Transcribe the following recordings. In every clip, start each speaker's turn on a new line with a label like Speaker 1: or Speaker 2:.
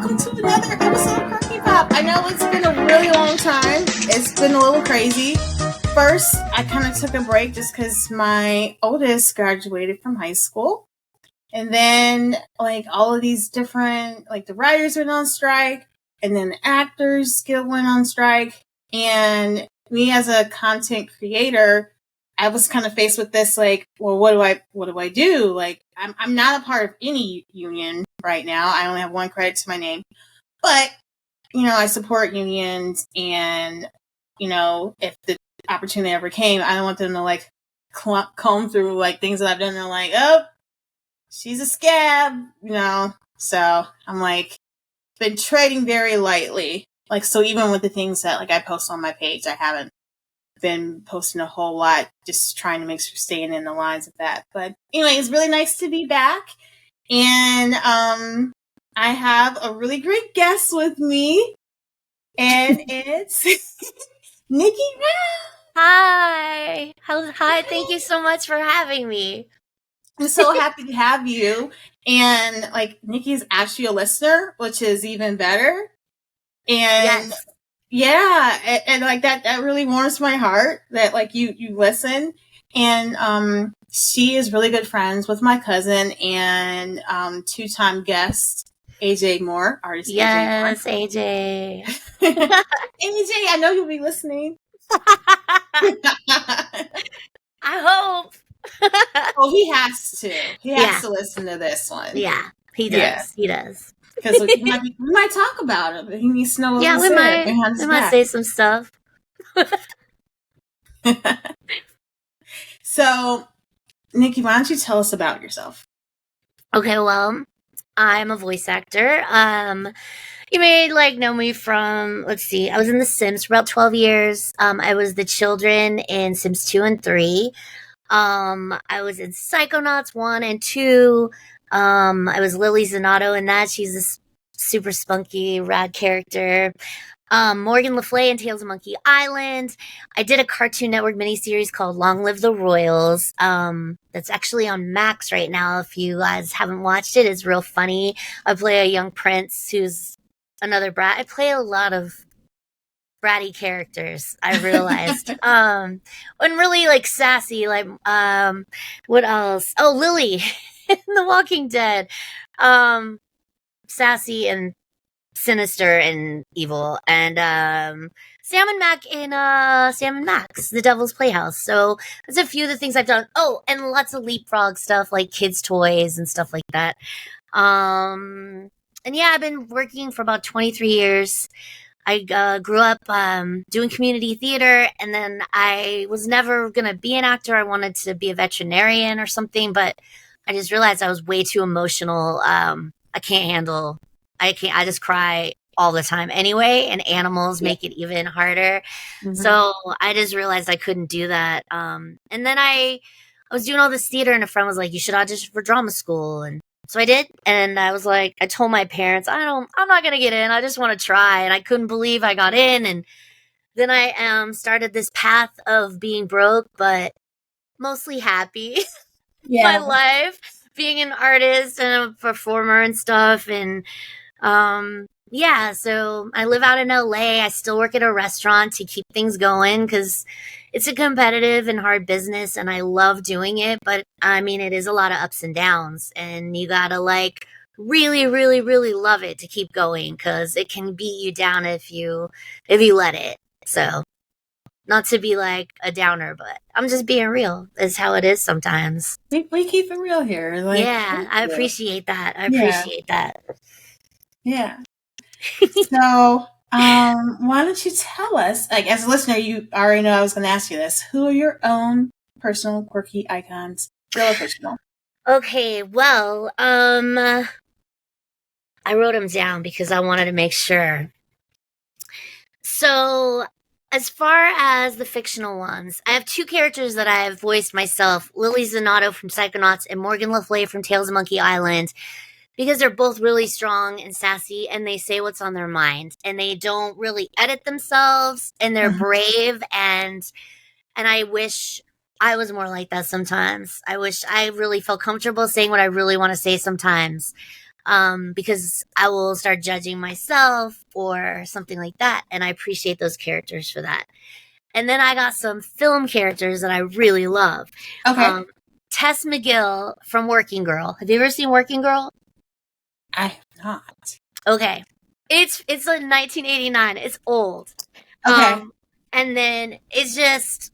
Speaker 1: welcome to another episode of Quirky Pop. I know it's been a really long time. It's been a little crazy. First, I kind of took a break just because my oldest graduated from high school. And then, like, all of these different, like, the writers went on strike, and then the Actors Guild went on strike. And me as a content creator, I was kind of faced with this, like, well, what do I do? Like, I'm not a part of any union right now. I only have one credit to my name, but, I support unions, and, if the opportunity ever came, I don't want them to, like, comb through, like, things that I've done. They're like, oh, she's a scab, so I'm like, been trading very lightly. Like, so even with the things that, like, I post on my page, I haven't been posting a whole lot, just trying to make sure staying in the lines of that. But anyway, it's really nice to be back. And I have a really great guest with me. And it's Nicki Rapp.
Speaker 2: Hi. Hi. Thank you so much for having me.
Speaker 1: I'm so happy to have you. And like, Nicki's actually a listener, which is even better. And
Speaker 2: yes.
Speaker 1: Yeah, and like that really warms my heart that like you listen. And she is really good friends with my cousin and two-time guest AJ Moore, artist
Speaker 2: yes,
Speaker 1: AJ
Speaker 2: Moore.
Speaker 1: AJ. AJ, I know you'll be listening.
Speaker 2: I hope.
Speaker 1: Oh, he has to. He has to listen to this one.
Speaker 2: Yeah, he does. Yeah. He does.
Speaker 1: Because we might talk about him, but he needs to know what
Speaker 2: we might say some stuff.
Speaker 1: So, Nicki, why don't you tell us about yourself?
Speaker 2: Okay, well, I'm a voice actor. You may know me from, let's see, I was in The Sims for about 12 years. I was the children in Sims 2 and 3. I was in Psychonauts 1 and 2. I was Lily Zanato in that. She's this super spunky, rad character. Morgan Le Fay in Tales of Monkey Island. I did a Cartoon Network miniseries called Long Live the Royals. That's actually on Max right now. If you guys haven't watched it, it's real funny. I play a young prince who's another brat. I play a lot of bratty characters, I realized. And really sassy, what else? Oh, Lily in The Walking Dead. Sassy and sinister and evil. And Sam and Mac in Sam and Max, The Devil's Playhouse. So that's a few of the things I've done. Oh, and lots of leapfrog stuff, like kids' toys and stuff like that. And yeah, I've been working for about 23 years. I grew up doing community theater, and then I was never going to be an actor. I wanted to be a veterinarian or something, but I just realized I was way too emotional. I just cry all the time anyway, and animals make it even harder. Mm-hmm. So I just realized I couldn't do that. And then I was doing all this theater, and a friend was like, you should audition for drama school. And so I did. And I was like, I told my parents, I'm not going to get in. I just want to try. And I couldn't believe I got in. And then I started this path of being broke, but mostly happy. My life, being an artist and a performer and stuff. And so I live out in LA. I still work at a restaurant to keep things going because it's a competitive and hard business, and I love doing it. But I mean, it is a lot of ups and downs, and you gotta really, really, really love it to keep going, because it can beat you down if you let it. So, not to be a downer, but I'm just being real. Is how it is sometimes.
Speaker 1: We keep it real here.
Speaker 2: I appreciate that. I appreciate that.
Speaker 1: Yeah. So, why don't you tell us, as a listener, you already know I was going to ask you this. Who are your own personal quirky icons? Real or fictional?
Speaker 2: Okay, well, I wrote them down because I wanted to make sure. So, as far as the fictional ones, I have two characters that I have voiced myself, Lily Zanato from Psychonauts and Morgan Le Fay from Tales of Monkey Island, because they're both really strong and sassy, and they say what's on their mind, and they don't really edit themselves, and they're brave, and I wish I was more like that sometimes. I wish I really felt comfortable saying what I really want to say sometimes. because I will start judging myself or something like that. And I appreciate those characters for that. And then I got some film characters that I really love.
Speaker 1: Okay.
Speaker 2: Tess McGill from Working Girl. Have you ever seen Working Girl?
Speaker 1: I have not.
Speaker 2: Okay. It's like 1989. It's old.
Speaker 1: Okay.
Speaker 2: And then it's just,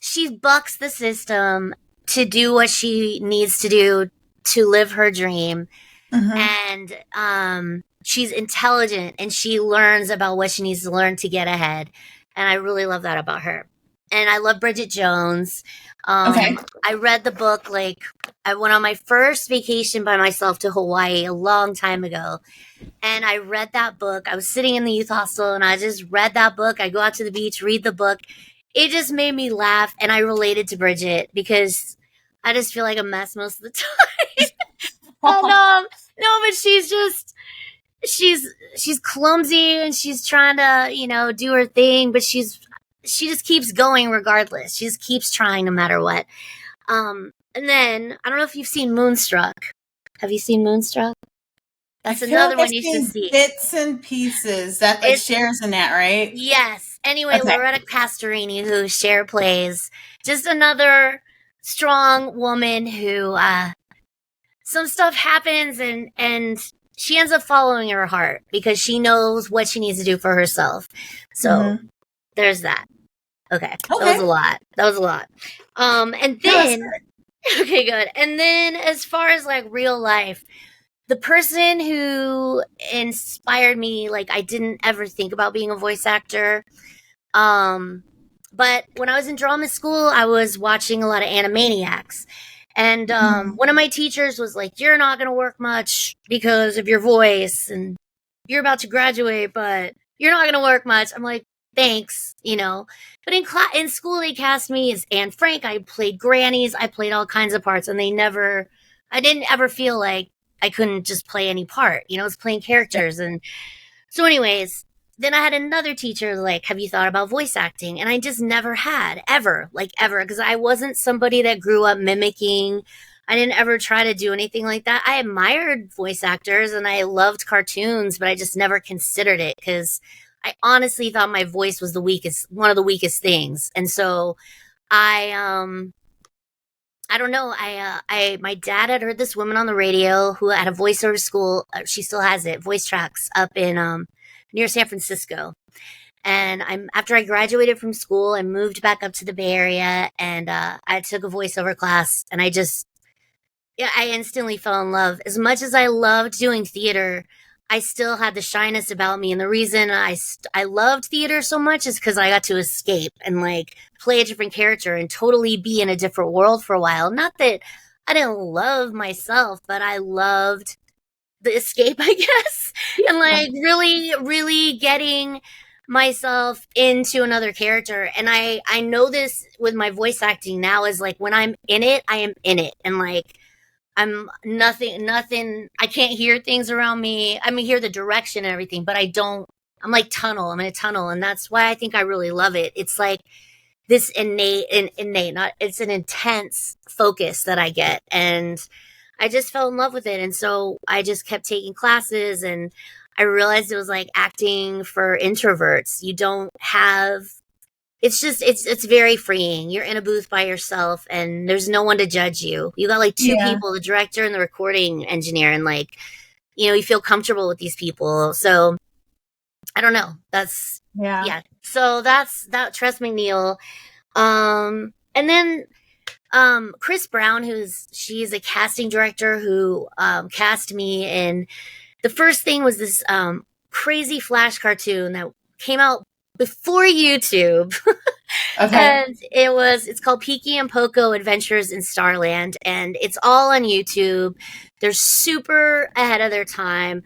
Speaker 2: she bucks the system to do what she needs to do to live her dream.
Speaker 1: Mm-hmm.
Speaker 2: And she's intelligent and she learns about what she needs to learn to get ahead. And I really love that about her. And I love Bridget Jones.
Speaker 1: Okay.
Speaker 2: I read the book, like, I went on my first vacation by myself to Hawaii a long time ago. And I read that book. I was sitting in the youth hostel and I just read that book. I go out to the beach, read the book. It just made me laugh. And I related to Bridget because I just feel like a mess most of the time. And, no, but she's clumsy and she's trying to, do her thing, but she just keeps going regardless. She just keeps trying no matter what. And then I don't know if you've seen Moonstruck. Have you seen Moonstruck? That's another one you should see.
Speaker 1: Bits and pieces. That like Cher's in that, right?
Speaker 2: Yes. Anyway, okay. Loretta Castorini, who Cher plays, just another strong woman who some stuff happens and she ends up following her heart because she knows what she needs to do for herself. So there's that. Okay. That was a lot. And then okay, good. And then as far as like real life, the person who inspired me, like I didn't ever think about being a voice actor. But when I was in drama school, I was watching a lot of Animaniacs. And one of my teachers was like, "You're not going to work much because of your voice and you're about to graduate, but you're not going to work much." I'm like, "Thanks," But in school, they cast me as Anne Frank. I played grannies. I played all kinds of parts, and I didn't ever feel like I couldn't just play any part. I was playing characters. And so anyways, then I had another teacher like, "Have you thought about voice acting?" And I just never had, ever, because I wasn't somebody that grew up mimicking. I didn't ever try to do anything like that. I admired voice actors and I loved cartoons, but I just never considered it because I honestly thought my voice was one of the weakest things. And so I don't know. My dad had heard this woman on the radio who had a voiceover school. She still has it, Voice Tracks, up in near San Francisco. And after I graduated from school, I moved back up to the Bay Area, and I took a voiceover class, and I instantly fell in love. As much as I loved doing theater, I still had the shyness about me. And the reason I loved theater so much is because I got to escape and like play a different character and totally be in a different world for a while. Not that I didn't love myself, but I loved the escape, I guess. And like really, really getting myself into another character. And I know this with my voice acting now is like when I'm in it, I am in it. And like, I'm nothing, I can't hear things around me. I mean, hear the direction and everything, but I'm like I'm in a tunnel. And that's why I think I really love it. It's like this it's an intense focus that I get. And I just fell in love with it. And so I just kept taking classes and I realized it was like acting for introverts. You don't have, it's very freeing. You're in a booth by yourself and there's no one to judge you. You got like two people, the director and the recording engineer, and like, you feel comfortable with these people. So I don't know. That's So that's that. Tress McNeil. And then Chris Brown, she's a casting director who cast me in. The first thing was this crazy Flash cartoon that came out before YouTube. Okay. And it's called Peaky and Poco Adventures in Starland, and it's all on YouTube. They're super ahead of their time.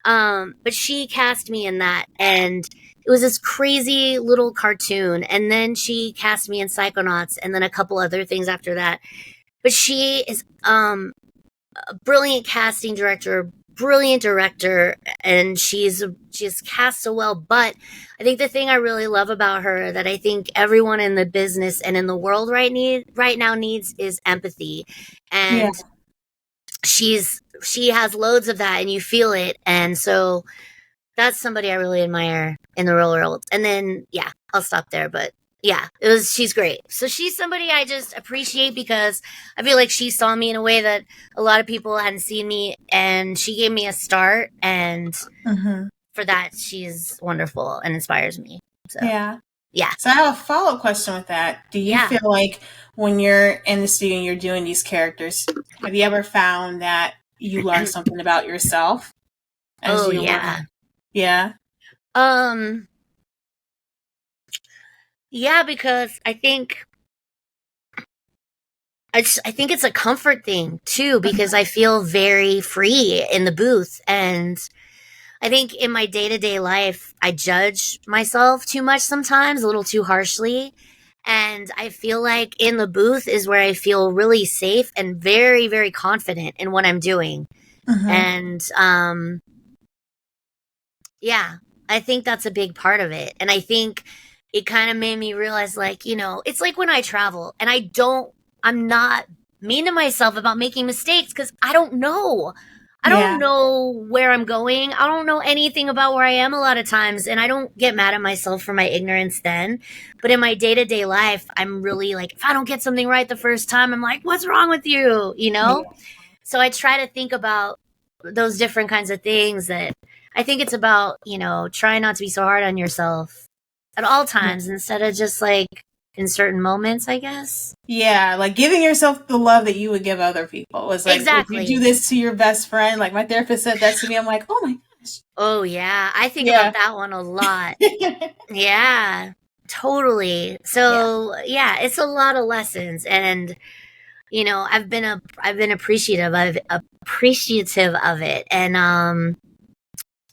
Speaker 2: But she cast me in that, and it was this crazy little cartoon. And then she cast me in Psychonauts and then a couple other things after that. But she is a brilliant casting director, brilliant director, and she's cast so well. But I think the thing I really love about her that I think everyone in the business and in the world right now needs is empathy. And she has loads of that, and you feel it. And so that's somebody I really admire in the real world. And then, yeah, I'll stop there. But yeah, she's great. So she's somebody I just appreciate because I feel like she saw me in a way that a lot of people hadn't seen me, and she gave me a start. And for that, she's wonderful and inspires me. So,
Speaker 1: yeah.
Speaker 2: Yeah.
Speaker 1: So I have a follow-up question with that. Do you feel like when you're in the studio and you're doing these characters, have you ever found that you learn something about yourself as you
Speaker 2: yeah.
Speaker 1: Yeah.
Speaker 2: Yeah, because I think it's a comfort thing too, because I feel very free in the booth. And I think in my day-to-day life, I judge myself too much sometimes, a little too harshly. And I feel like in the booth is where I feel really safe and very, very confident in what I'm doing. And yeah, I think that's a big part of it. And I think it kind of made me realize, like, it's like when I travel and I'm not mean to myself about making mistakes because I don't know. I don't know where I'm going. I don't know anything about where I am a lot of times. And I don't get mad at myself for my ignorance then. But in my day to day life, I'm really like, if I don't get something right the first time, I'm like, what's wrong with you? So I try to think about those different kinds of things. That I think it's about, trying not to be so hard on yourself at all times instead of just like in certain moments, I guess.
Speaker 1: Yeah, like giving yourself the love that you would give other people. It's like,
Speaker 2: exactly.
Speaker 1: If you do this to your best friend, like my therapist said that to me, I'm like, oh my gosh.
Speaker 2: Oh yeah, I think about that one a lot. Yeah, totally. So yeah, it's a lot of lessons, and I've been appreciative of it, and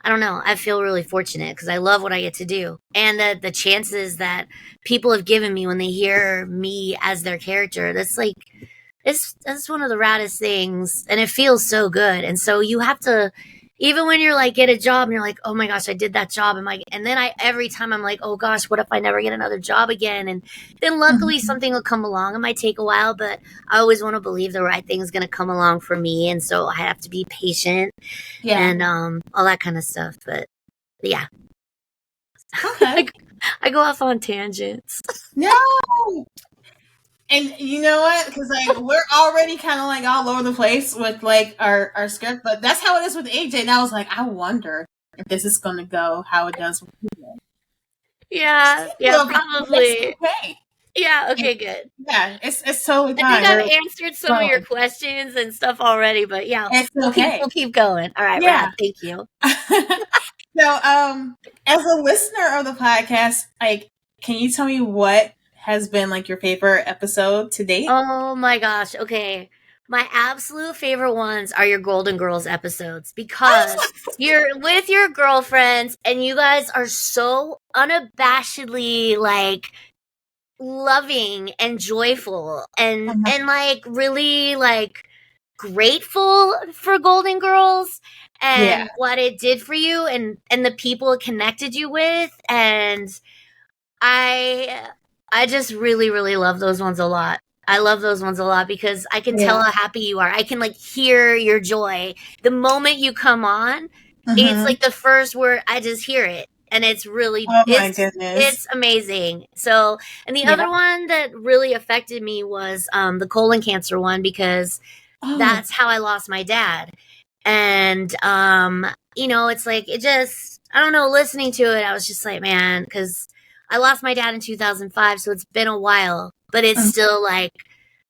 Speaker 2: I don't know, I feel really fortunate because I love what I get to do, and the chances that people have given me when they hear me as their character, that's one of the raddest things, and it feels so good. And so you have to, even when you're like get a job and you're like, oh my gosh, I did that job, and then every time I'm like, oh gosh, what if I never get another job again? And then luckily something will come along. It might take a while, but I always want to believe the right thing is going to come along for me, and so I have to be patient and all that kind of stuff. But yeah,
Speaker 1: Okay.
Speaker 2: I go off on tangents.
Speaker 1: No. And you know what? Because like we're already kind of like all over the place with like our script, but that's how it is with AJ. And I was like, I wonder if this is going to go how it does with people.
Speaker 2: Yeah, probably.
Speaker 1: Okay.
Speaker 2: Yeah, okay, good.
Speaker 1: Yeah, it's totally fine.
Speaker 2: I think I've answered some of your questions and stuff already, but yeah,
Speaker 1: it's okay.
Speaker 2: We'll keep going. All right, Rad, thank you.
Speaker 1: So, as a listener of the podcast, like, can you tell me what has been like your favorite episode to date?
Speaker 2: Oh my gosh, okay. My absolute favorite ones are your Golden Girls episodes because you're with your girlfriends and you guys are so unabashedly like loving and joyful and like really like grateful for Golden Girls and what it did for you and the people it connected you with. And I just really, really love those ones a lot. I love those ones a lot because I can tell how happy you are. I can like hear your joy. The moment you come on, it's like the first word, I just hear it. And it's really, it's amazing. So, and the other one that really affected me was the colon cancer one because that's how I lost my dad. And, it's like, it just, I don't know, listening to it, I was just like, man, because I lost my dad in 2005, so it's been a while, but it's still like,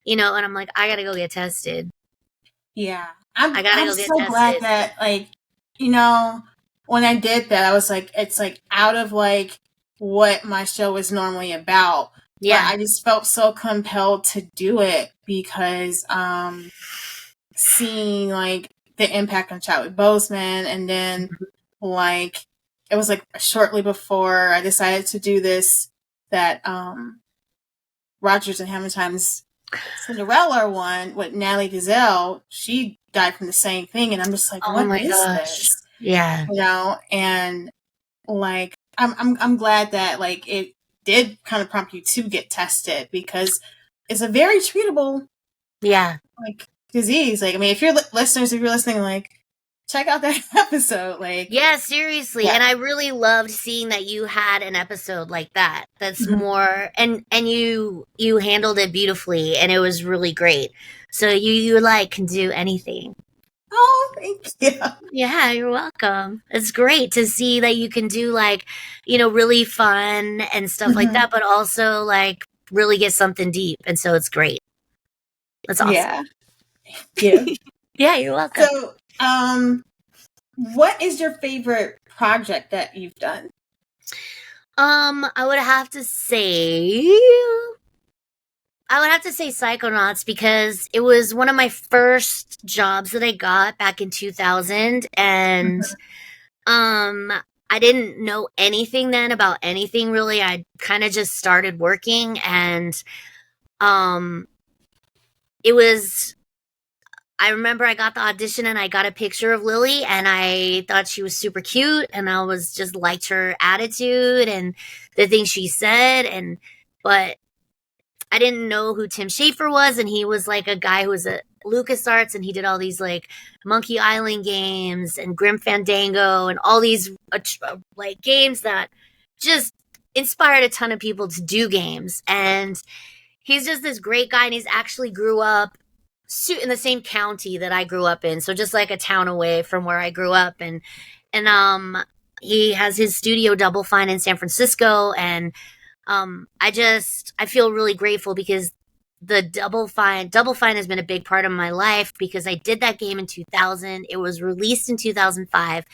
Speaker 2: and I'm like, I gotta go get tested.
Speaker 1: Yeah. I'm so glad that, like, when I did that, I was like, it's like out of like what my show is normally about. Yeah. But I just felt so compelled to do it because seeing like the impact on Chadwick Boseman, and then like it was like shortly before I decided to do this that Rodgers and Hammertime's Cinderella one with Natalie Gazelle, she died from the same thing, and I'm just like, what is this?
Speaker 2: Yeah.
Speaker 1: And like I'm glad that like it did kind of prompt you to get tested because it's a very treatable
Speaker 2: like
Speaker 1: disease. Like, I mean, if you're listeners, if you're listening, like, check out that episode. Like,
Speaker 2: Yeah, seriously.
Speaker 1: yeah.
Speaker 2: And I really loved seeing that you had an episode like that. That's
Speaker 1: Mhm.
Speaker 2: more and you handled it beautifully and it was really great. So you like can do anything.
Speaker 1: Oh, thank you.
Speaker 2: Yeah, you're welcome. It's great to see that you can do like, really fun and stuff like that, but also like really get something deep. And so it's great. That's awesome.
Speaker 1: Yeah. Yeah.
Speaker 2: Yeah, you're welcome.
Speaker 1: So, what is your favorite project that you've done?
Speaker 2: I would have to say Psychonauts because it was one of my first jobs that I got back in 2000 and I didn't know anything then about anything really. I kind of just started working and it was I remember I got the audition and I got a picture of Lily and I thought she was super cute and I was just liked her attitude and the things she said but I didn't know who Tim Schafer was and he was like a guy who was at LucasArts and he did all these like Monkey Island games and Grim Fandango and all these like games that just inspired a ton of people to do games and he's just this great guy and he's actually grew up in the same county that I grew up in, so just like a town away from where I grew up, and he has his studio Double Fine in San Francisco, and I feel really grateful because the Double Fine has been a big part of my life because I did that game in 2000. It was released in 2005,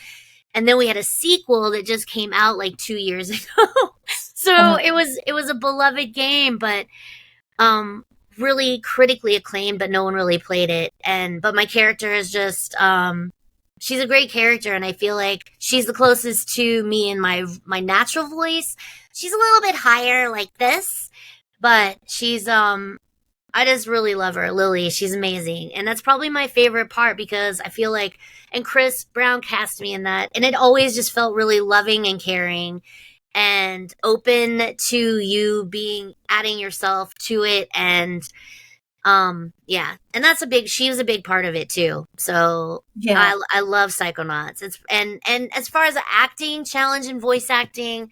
Speaker 2: and then we had a sequel that just came out like 2 years ago. So it was a beloved game, but really critically acclaimed, but no one really played it. But my character is just she's a great character and I feel like she's the closest to me in my natural voice. She's a little bit higher like this, but she's I just really love her. Lily, she's amazing. And that's probably my favorite part because I feel like and Chris Brown cast me in that and it always just felt really loving and caring and open to you adding yourself to it and yeah, and she was a big part of it too. So
Speaker 1: Yeah.
Speaker 2: I love Psychonauts. It's and as far as the acting challenge and voice acting,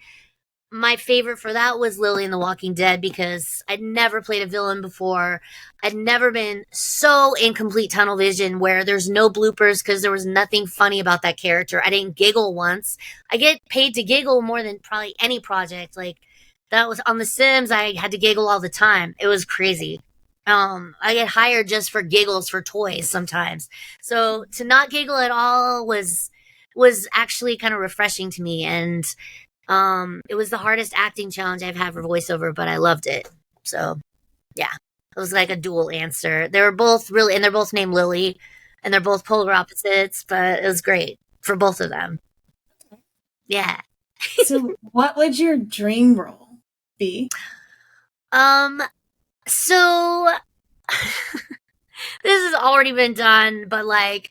Speaker 2: my favorite for that was Lily in The Walking Dead because I'd never played a villain before. I'd never been so in complete tunnel vision where there's no bloopers because there was nothing funny about that character. I didn't giggle once. I get paid to giggle more than probably any project. Like that was on The Sims. I had to giggle all the time. It was crazy. I get hired just for giggles for toys sometimes. So to not giggle at all was actually kind of refreshing to me and it was the hardest acting challenge I've had for voiceover, but I loved it. So, yeah, it was like a dual answer. They were both really, and they're both named Lily, and they're both polar opposites, but it was great for both of them. Yeah.
Speaker 1: So, what would your dream role be?
Speaker 2: So this has already been done, but like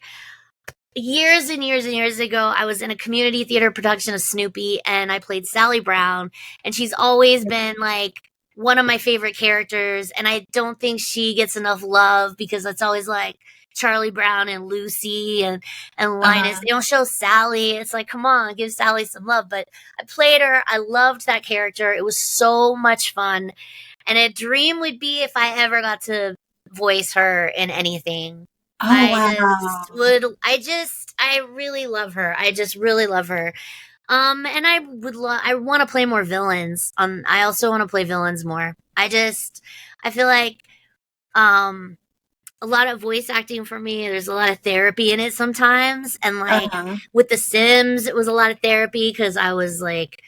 Speaker 2: years and years and years ago, I was in a community theater production of Snoopy and I played Sally Brown. And she's always been like one of my favorite characters. And I don't think she gets enough love because it's always like Charlie Brown and Lucy and Linus. They don't show Sally. It's like, come on, give Sally some love. But I played her. I loved that character. It was so much fun. And a dream would be if I ever got to voice her in anything.
Speaker 1: Oh,
Speaker 2: wow. I really love her. I just really love her. And I want to play more villains. I also want to play villains more. I feel like, a lot of voice acting for me, there's a lot of therapy in it sometimes. And like with The Sims, it was a lot of therapy because I was like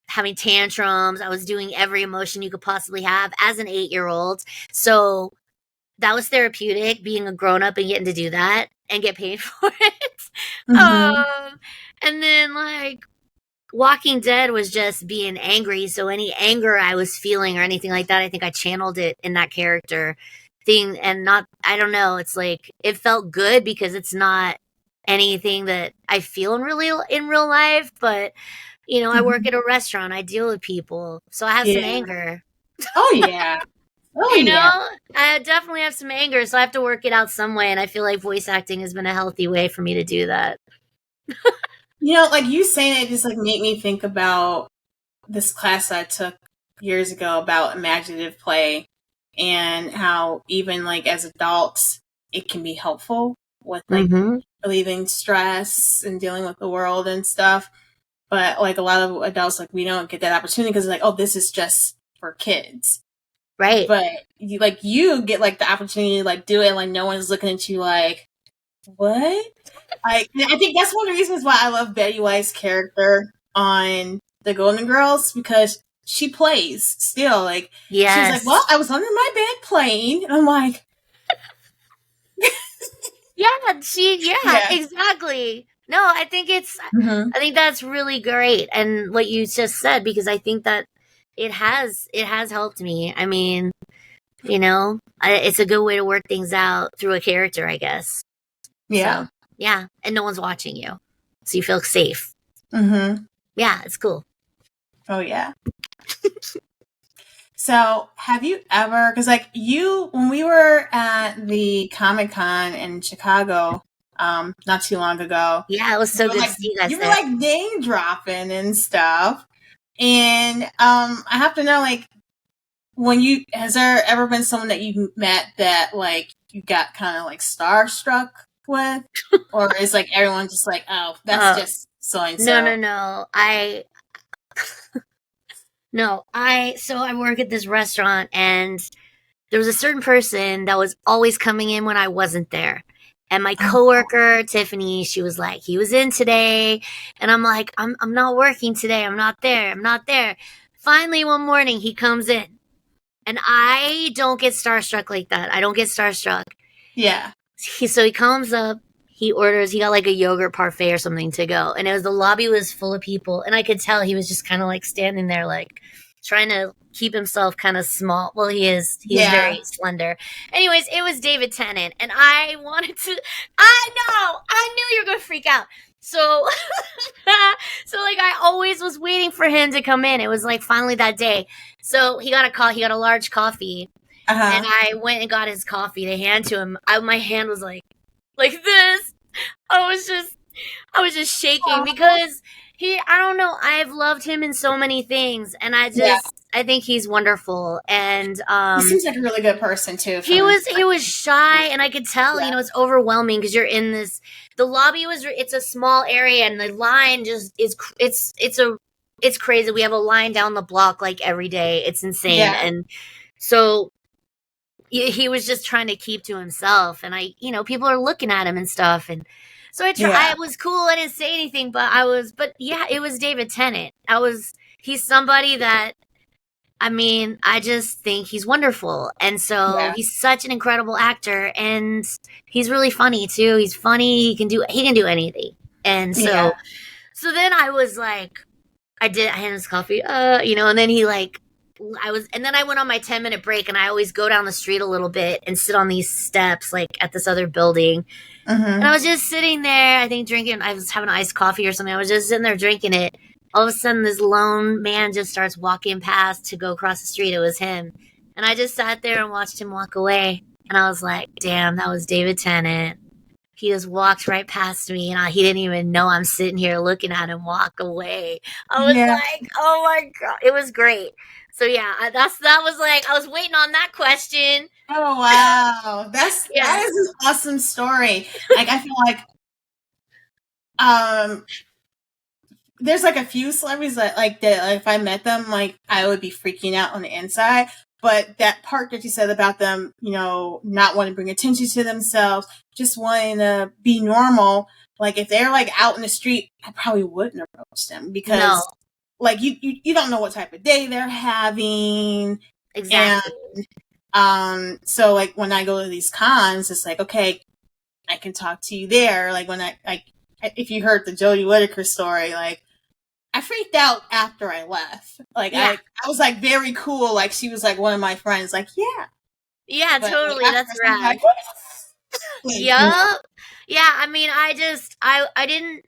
Speaker 2: having tantrums. I was doing every emotion you could possibly have as an 8-year-old. So that was therapeutic, being a grown up and getting to do that and get paid for it. And then like Walking Dead was just being angry. So any anger I was feeling or anything like that, I think I channeled it in that character thing and I don't know. It's like, it felt good because it's not anything that I feel in real life, but I work at a restaurant. I deal with people. So I have some anger.
Speaker 1: Oh yeah. Oh
Speaker 2: You
Speaker 1: yeah.
Speaker 2: know, I definitely have some anger, so I have to work it out some way. And I feel like voice acting has been a healthy way for me to do that.
Speaker 1: Like you saying it just like made me think about this class I took years ago about imaginative play and how even like as adults it can be helpful with like
Speaker 2: Mm-hmm.
Speaker 1: relieving stress and dealing with the world and stuff. But like a lot of adults, like we don't get that opportunity because like, oh, this is just for kids.
Speaker 2: Right.
Speaker 1: But you get like the opportunity to like do it, and, like no one's looking at you like what? I think that's one of the reasons why I love Betty White's character on The Golden Girls because she plays still. Like she's like, well,
Speaker 2: Yes.
Speaker 1: I was under my bed playing, and I'm like,
Speaker 2: Yeah,
Speaker 1: yeah,
Speaker 2: exactly. No,
Speaker 1: hmm
Speaker 2: I think that's really great. And what you just said, because I think that it has helped me. I mean, it's a good way to work things out through a character, I guess.
Speaker 1: yeah,
Speaker 2: So, yeah. And no one's watching you. So you feel safe.
Speaker 1: hmm
Speaker 2: Yeah, it's cool.
Speaker 1: oh yeah. So, have you ever, because like when we were at the Comic Con in Chicago, not too long ago,
Speaker 2: Yeah, it was so good to see you guys
Speaker 1: you were
Speaker 2: there.
Speaker 1: like name dropping and stuff. And I have to know, like, has there ever been someone that you met that like you got kind of like starstruck with, or is like everyone just like, oh, that's
Speaker 2: Uh,
Speaker 1: just so and
Speaker 2: no,
Speaker 1: so?
Speaker 2: no, no. So I work at this restaurant and there was a certain person that was always coming in when I wasn't there. And my coworker, Tiffany, she was like, he was in today. And I'm like, I'm not working today. I'm not there. I'm not there. Finally, one morning, he comes in. And I don't get starstruck like that. I don't get starstruck.
Speaker 1: Yeah.
Speaker 2: So he comes up, he got like a yogurt parfait or something to go. And the lobby was full of people. And I could tell he was just kind of like standing there, like trying to keep himself kind of small. Well, he's
Speaker 1: Yeah.
Speaker 2: very slender. Anyways, it was David Tennant. And I knew you were going to freak out. So, so like I always was waiting for him to come in. It was like finally that day. So he got a large coffee and
Speaker 1: Uh-huh.
Speaker 2: I went and got his coffee to hand to him. My hand was like this. I was just I was just shaking because I don't know, I've loved him in so many things and
Speaker 1: Yeah.
Speaker 2: I think he's wonderful and
Speaker 1: He seems like a really good person too.
Speaker 2: he was shy and I could tell,
Speaker 1: Yeah.
Speaker 2: it's overwhelming because you're in the lobby it's a small area and the line just is it's crazy. We have a line down the block like every day. It's insane.
Speaker 1: Yeah.
Speaker 2: And so he was just trying to keep to himself and people are looking at him and stuff and so
Speaker 1: Yeah.
Speaker 2: I was cool. I didn't say anything, but yeah, it was David Tennant. He's somebody that I mean, I just think he's wonderful. And so
Speaker 1: Yeah.
Speaker 2: he's such an incredible actor and he's really funny too. He's funny. He can do anything. And
Speaker 1: Yeah.
Speaker 2: so then I was like, I had his coffee, and then and then I went on my 10-minute break and I always go down the street a little bit and sit on these steps, like at this other building. And I
Speaker 1: Mm-hmm.
Speaker 2: was just sitting there, I think I was having iced coffee or something. I was just sitting there drinking it. All of a sudden, this lone man just starts walking past to go across the street. It was him. And I just sat there and watched him walk away. And I was like, damn, that was David Tennant. He just walked right past me and he didn't even know I'm sitting here looking at him walk away. I was
Speaker 1: Yeah.
Speaker 2: like, oh my God. It was great. So yeah, that was like, I was waiting on that question.
Speaker 1: Oh wow.
Speaker 2: Yeah.
Speaker 1: That is an awesome story. Like I feel like um there's like a few celebrities that like if I met them, like I would be freaking out on the inside. But that part that you said about them, not wanting to bring attention to themselves, just wanting to be normal. Like if they're like out in the street, I probably wouldn't approach them
Speaker 2: No,
Speaker 1: because like you don't know what type of day they're having. And
Speaker 2: exactly.
Speaker 1: so like when I go to these cons, it's like, okay, I can talk to you there. Like when if you heard the Jodie Whittaker story, like I freaked out after I left. Like
Speaker 2: Yeah.
Speaker 1: I was like very cool. Like she was like one of my friends. Like yeah,
Speaker 2: Yeah,
Speaker 1: but like
Speaker 2: totally.
Speaker 1: after
Speaker 2: That's
Speaker 1: I was
Speaker 2: rad.
Speaker 1: like, like
Speaker 2: Yup. Yeah, I mean, I didn't.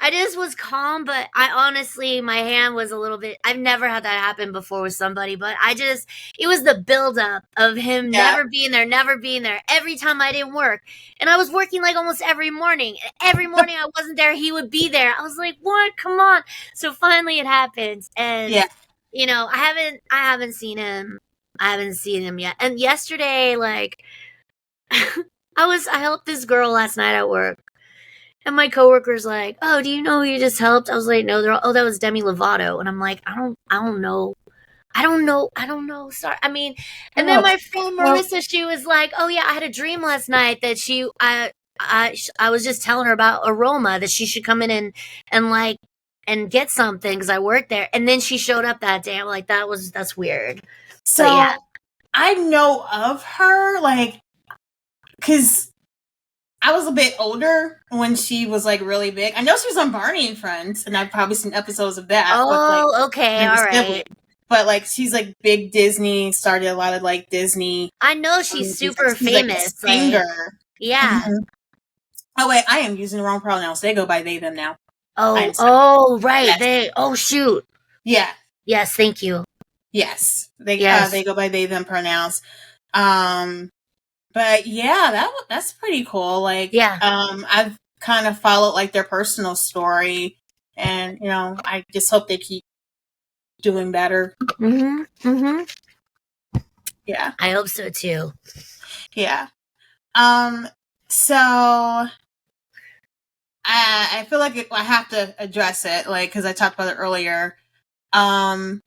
Speaker 2: I just was calm, but I honestly, my hand was a little bit. I've never had that happen before with somebody, but it was the buildup of him
Speaker 1: Yeah.
Speaker 2: never being there. Every time I didn't work, and I was working like almost every morning. Every morning I wasn't there, he would be there. I was like, what? Come on. So finally it happened, and
Speaker 1: Yeah.
Speaker 2: I haven't seen him. I haven't seen him yet. And yesterday, like, I helped this girl last night at work. And my coworker's like, "Oh, do you know who you just helped?" I was like, "No." They're all, "Oh, that was Demi Lovato." And I'm like, I don't know. I don't know. Sorry. I mean, and then
Speaker 1: Oh,
Speaker 2: my friend
Speaker 1: well,
Speaker 2: Marissa, she was like, "Oh yeah, I had a dream last night that I was just telling her about Aroma that she should come in and like and get something because I worked there." And then she showed up that day. I'm like, that's weird. But yeah.
Speaker 1: so I know of her, like, because I was a bit older when she was like really big. I know she was on Barney and Friends, and I've probably seen episodes of that with like
Speaker 2: Oh, okay,
Speaker 1: the
Speaker 2: all
Speaker 1: sibling.
Speaker 2: right.
Speaker 1: But like she's like big Disney, started a lot of like Disney
Speaker 2: I know she's
Speaker 1: movies. Like
Speaker 2: super
Speaker 1: she's like a
Speaker 2: famous. Like,
Speaker 1: singer.
Speaker 2: yeah.
Speaker 1: Mhm. Oh wait, I am using the wrong pronouns. They go by they them now. I am sorry.
Speaker 2: Oh, right.
Speaker 1: Yes.
Speaker 2: Oh, shoot.
Speaker 1: Yeah.
Speaker 2: Yes, thank you.
Speaker 1: Yes.
Speaker 2: Yes.
Speaker 1: They go by they them pronouns. Um but yeah, that's pretty cool. Like
Speaker 2: Yeah.
Speaker 1: I've kind of followed like their personal story, and I just hope they keep doing better.
Speaker 2: Mm-hmm.
Speaker 1: Yeah.
Speaker 2: I hope so too.
Speaker 1: Yeah. So I feel like I have to address it, like, because I talked about it earlier. Um,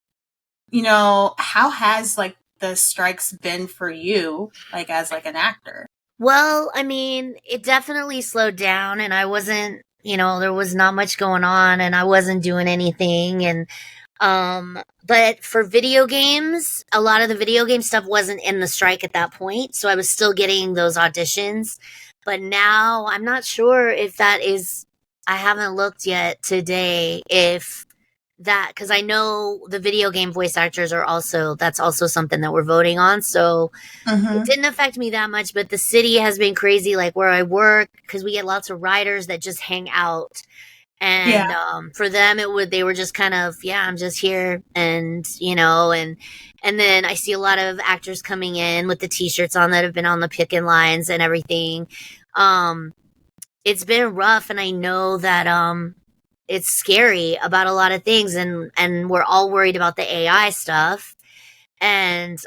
Speaker 1: how has like the strikes been for you, like as like an actor?
Speaker 2: Well, I mean, it definitely slowed down and I wasn't, there was not much going on and I wasn't doing anything but for video games, a lot of the video game stuff wasn't in the strike at that point, so I was still getting those auditions. But now I'm not sure if that is I haven't looked yet today if that because I know the video game voice actors are also that's also something that we're voting on. So it
Speaker 1: Mm-hmm.
Speaker 2: didn't affect me that much, but the city has been crazy, like where I work, because we get lots of writers that just hang out.
Speaker 1: Yeah.
Speaker 2: And for them, they were just kind of, yeah, I'm just here, and then I see a lot of actors coming in with the T-shirts on that have been on the picket lines and everything. Um, it's been rough, and I know that it's scary about a lot of things, and we're all worried about the AI stuff, and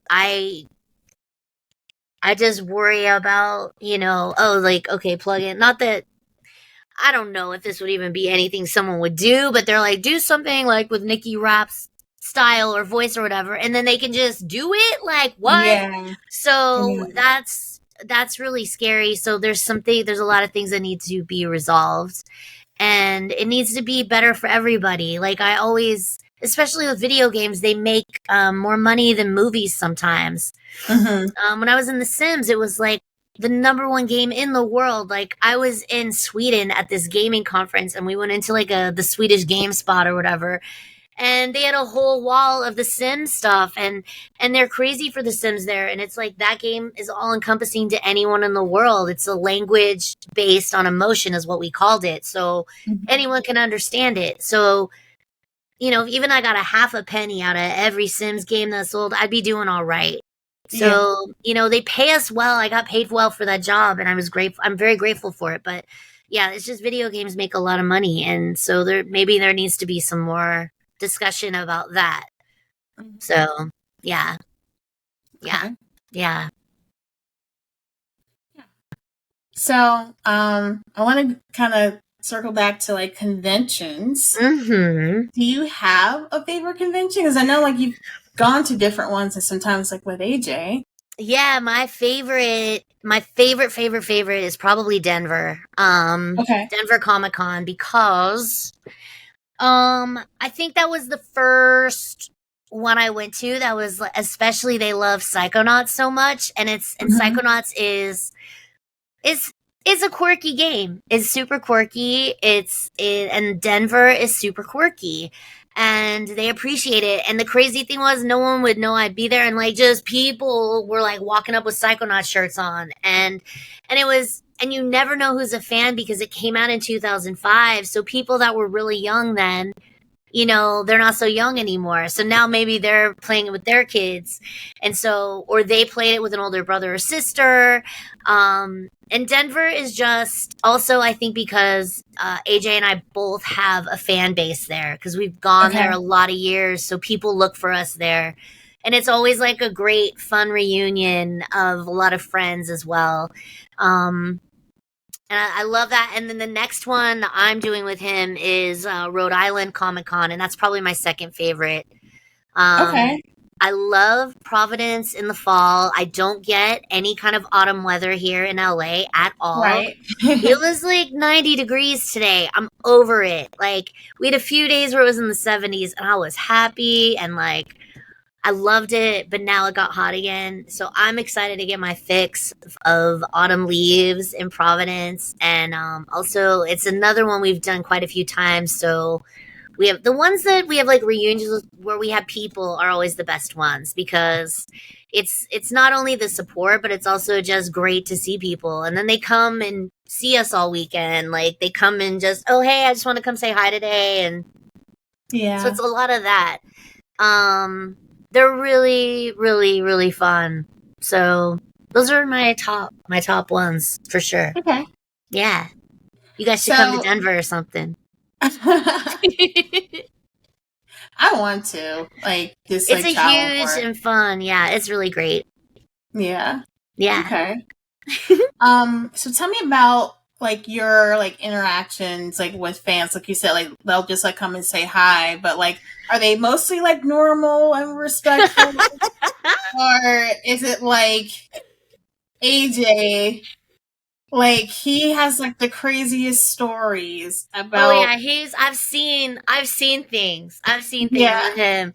Speaker 2: I just worry about, oh, like, okay, plug in. Not that I don't know if this would even be anything someone would do, but they're like, do something like with Nicki Rapp's style or voice or whatever, and then they can just do it. Like, what?
Speaker 1: Yeah.
Speaker 2: So
Speaker 1: Yeah.
Speaker 2: that's really scary. So there's a lot of things that need to be resolved, and it needs to be better for everybody. Like I always, especially with video games, they make more money than movies sometimes.
Speaker 1: Mm-hmm.
Speaker 2: When I was in The Sims, it was like the number one game in the world. Like I was in Sweden at this gaming conference, and we went into like the Swedish game spot or whatever, and they had a whole wall of the Sims stuff, and they're crazy for the Sims there. And it's like that game is all encompassing to anyone in the world. It's a language based on emotion, is what we called it, so
Speaker 1: Mm-hmm.
Speaker 2: anyone can understand it. So even I got a half a penny out of every Sims game that's sold, I'd be doing all right.
Speaker 1: Yeah.
Speaker 2: So, they pay us well. I got paid well for that job and I was grateful. I'm very grateful for it. But yeah, it's just video games make a lot of money. And so maybe there needs to be some more discussion about that.
Speaker 1: Mm-hmm.
Speaker 2: So yeah, yeah,
Speaker 1: Okay.
Speaker 2: yeah.
Speaker 1: So, I want to kind of circle back to like conventions.
Speaker 2: Mm-hmm.
Speaker 1: Do you have a favorite convention? Because I know like you've gone to different ones, and sometimes like with AJ.
Speaker 2: Yeah, my favorite is probably Denver.
Speaker 1: Okay.
Speaker 2: Denver Comic Con because I think that was the first one I went to that was especially they love Psychonauts so much, and
Speaker 1: Mm-hmm.
Speaker 2: Psychonauts is a quirky game. It's super quirky. And Denver is super quirky. And they appreciate it. And the crazy thing was no one would know I'd be there, and like just people were like walking up with Psychonaut shirts on. And and you never know who's a fan because it came out in 2005. So people that were really young then, you know, they're not so young anymore. So now maybe they're playing it with their kids. And so, or they played it with an older brother or sister. And Denver is just also, I think, because AJ and I both have a fan base there because we've gone there a lot of years. So people look for us there. And it's always like a great, fun reunion of a lot of friends as well. And I love that. And then the next one that I'm doing with him is Rhode Island Comic Con, and that's probably my second favorite.
Speaker 1: Okay.
Speaker 2: I love Providence in the fall. I don't get any kind of autumn weather here in LA at all.
Speaker 1: Right.
Speaker 2: It was like 90 degrees today. I'm over it. Like, we had a few days where it was in the 70s, and I was happy and like, I loved it, but now it got hot again. So I'm excited to get my fix of autumn leaves in Providence. And also, it's another one we've done quite a few times. So we have the ones that we have like reunions where we have people are always the best ones because it's not only the support, but it's also just great to see people. And then they come and see us all weekend. Like they come and just, oh, hey, I just want to come say hi today. And
Speaker 1: Yeah.
Speaker 2: so it's a lot of that. They're really, really, really fun. So those are my top ones for sure.
Speaker 1: Okay.
Speaker 2: Yeah. You guys should come to Denver or something.
Speaker 1: I want to. Like this
Speaker 2: It's
Speaker 1: like
Speaker 2: a huge and fun. Yeah, it's really great.
Speaker 1: Yeah.
Speaker 2: Yeah.
Speaker 1: Okay. So tell me about like your like interactions like with fans. Like you said, like they'll just like come and say hi, but like are they mostly like normal and respectful? Or is it like AJ? Like he has like the craziest stories about.
Speaker 2: Oh yeah, I've seen things. I've seen things with him.